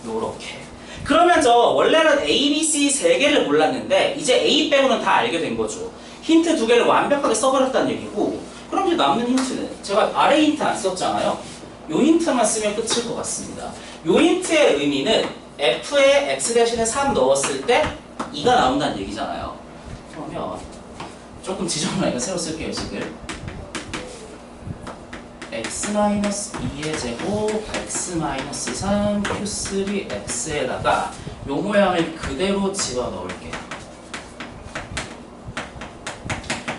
요렇게. 그러면 저 원래는 A, B, C 3개를 몰랐는데 이제 A 빼고는 다 알게 된 거죠. 힌트 2개를 완벽하게 써버렸다는 얘기고 그럼 이제 남는 힌트는 제가 아래 힌트 안 썼잖아요. 요 힌트만 쓰면 끝일 것 같습니다. 요 힌트의 의미는 F에 X 대신에 3 넣었을 때 2가 나온다는 얘기잖아요. 그러면 조금 지저분하니까 새로 쓸게요 식을. x-2의 제곱 x-3 q3x에다가 요 모양을 그대로 집어넣을게요.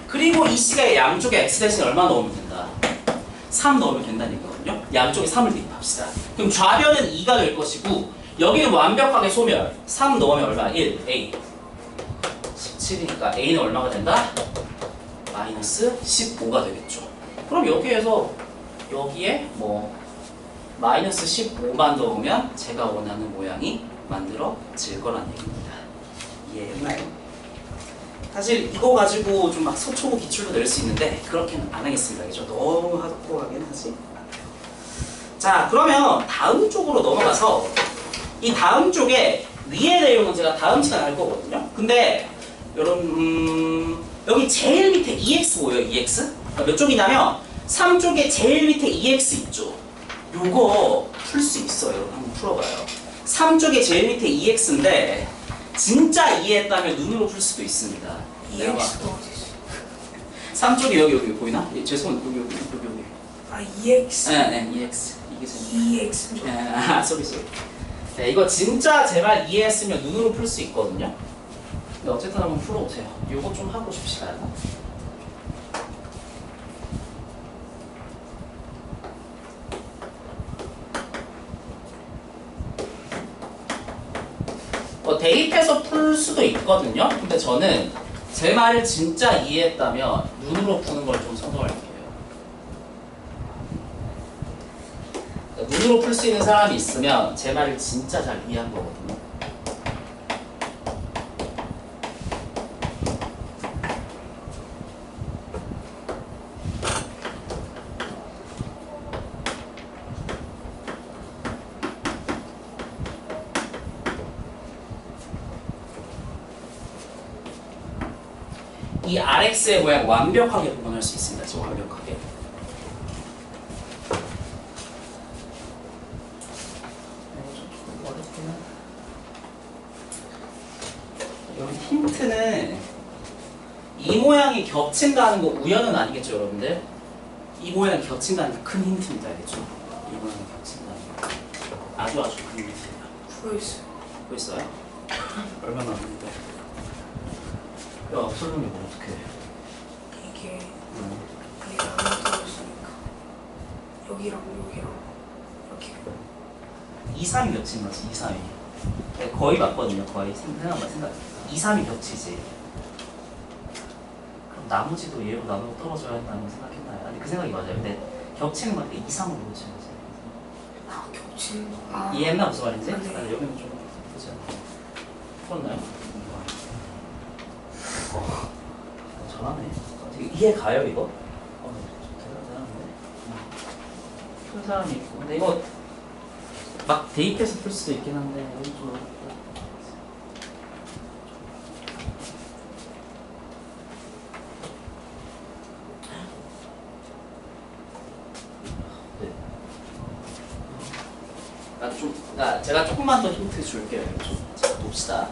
그리고 이 식의 양쪽에 x 대신 얼마 넣으면 된다? 3 넣으면 된다는 얘기거든요. 양쪽에 3을 대입합시다. 그럼 좌변은 2가 될 것이고 여기는 완벽하게 소멸. 3 넣으면 얼마? 1, a 17이니까 a는 얼마가 된다? 마이너스 15가 되겠죠. 그럼 여기에 뭐 마이너스 15만 넣으면 제가 원하는 모양이 만들어질 거란 얘기입니다. 이해했나요? 사실 이거 가지고 좀 막 소초보 기출도 낼 수 있는데 그렇게는 안 하겠습니다. 그죠? 너무 하드코어하긴 하지. 자, 그러면 다음 쪽으로 넘어가서 이 다음 쪽에 위의 내용은 제가 다음 시간에 할 거거든요. 근데 여러분 여기 제일 밑에 EX 보여요? EX? 그러니까 몇 쪽이냐면 3쪽에 제일 밑에 EX 있죠. 요거 풀 수 있어요. 한번 풀어봐요. 3쪽에 제일 밑에 EX인데 진짜 이해했다면 눈으로 풀 수도 있습니다. 내가 봐. EX도 어디 있어? 3쪽이 여기 보이나? 예, 죄송합니다. 여기. 아 EX. 네, EX. 이게 재밌네. EX. 쏘리. 네, 이거 진짜 제 말 이해했으면 눈으로 풀 수 있거든요. 근데 어쨌든 한번 풀어보세요. 이거 좀 하고 싶시다. 대입해서 풀 수도 있거든요. 근데 저는 제 말을 진짜 이해했다면 눈으로 푸는 걸 좀 선호할게요. 그러니까 눈으로 풀 수 있는 사람이 있으면 제 말을 진짜 잘 이해한 거거든요. 이 RX의 모양 완벽하게 구분할 수 있습니다. 지금 완벽하게. 여기 힌트는 이 모양이 겹친다는 거 우연은 아니겠죠, 여러분들? 이 모양이 겹친다는 게 큰 힌트입니다, 알겠죠? 이 모양이 겹친다는 거 아주 큰 힌트예요. 구워 있어요. 보고 있어요? 얼마나 남는데? 야, 설명이 뭐 어떡해? 이게 나눠 떨어지니까 여기랑 이렇게 2, 3이 겹치는 거지, 2, 3이. 거의 맞거든요, 거의. 생각. 2, 3이 겹치지. 그럼 나머지도 얘로 나눠 떨어져야 한다는 생각했나요? 아니, 그 생각이 맞아요. 근데 겹치는 건 2, 3으로 겹치는 거지. 아 겹치는 거. 이해했나 무슨 말인지? 네. 여기는 좀 보지 않나요? 풀었나요? 잘하네. 되게 이해 가요 이거? 대단한데. 푼 사람이 있고. 근데 이거 막 대입해서 풀 수도 있긴 한데 여기 좀 어렵다. 제가 조금만 더 힌트 줄게요. 자, 봅시다.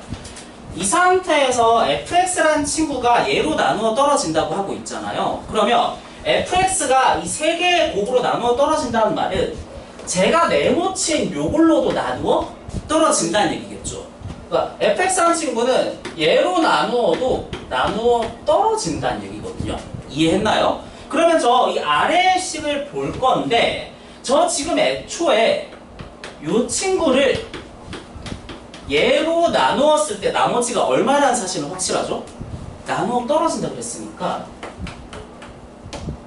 이 상태에서 fx라는 친구가 얘로 나누어 떨어진다고 하고 있잖아요. 그러면 fx가 이 세 개의 곱으로 나누어 떨어진다는 말은 제가 네모친 요걸로도 나누어 떨어진다는 얘기겠죠. 그러니까 fx라는 친구는 얘로 나누어도 나누어 떨어진다는 얘기거든요. 이해했나요? 그러면 저 이 아래의 식을 볼 건데 저 지금 애초에 요 친구를 얘로 나누었을 때 나머지가 얼마라는 사실은 확실하죠? 나누어 떨어진다 그랬으니까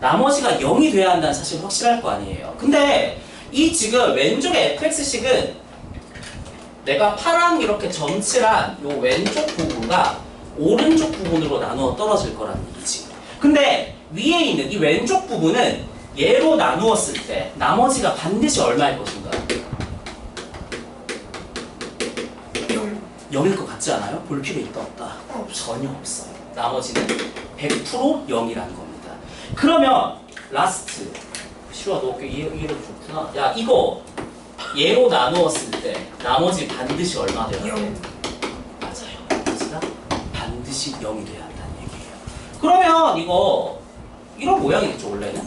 나머지가 0이 돼야 한다는 사실은 확실할 거 아니에요. 근데 이 지금 왼쪽의 fx식은 내가 파랑 이렇게 점칠한 요 왼쪽 부분과 오른쪽 부분으로 나누어 떨어질 거라는 얘기지. 근데 위에 있는 이 왼쪽 부분은 얘로 나누었을 때 나머지가 반드시 얼마일 것인가? 0일 것 같지 않아요? 볼 필요 있다 없다? 전혀 없어요. 나머지는 100% 0이라는 겁니다. 그러면 라스트 시우아 너 이해도 좋구나. 야 이거 얘로 나누었을 때 나머지 반드시 얼마 돼야 돼? 0. 맞아요. 나머지가 반드시 0이 돼야 한다는 얘기예요. 그러면 이거 이런 모양이겠죠 원래는?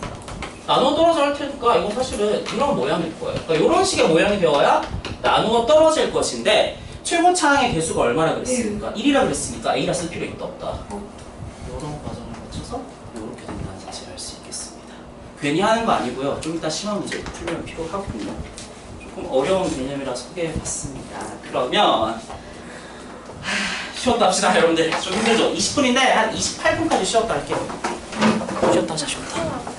나누어 떨어져 할 테니까 이거 사실은 이런 모양일 거예요. 그러니까 이런 식의 모양이 되어야 나누어 떨어질 것인데 최고 차항의 개수가 얼마나 그랬습니까? 1이라 그랬으니까 A라 쓸 필요 있다 없다? 이런 과정을 거쳐서 이렇게 된다는 사실을 알 수 있겠습니다. 괜히 하는 거 아니고요. 좀 이따 시험 문제 풀면 필요하거든요. 조금 어려운 개념이라 소개해봤습니다. 그러면 쉬었다 합시다 여러분들. 좀 힘들죠? 20분인데 한 28분까지 쉬었다 할게요. 쉬었다 하자 쉬었다.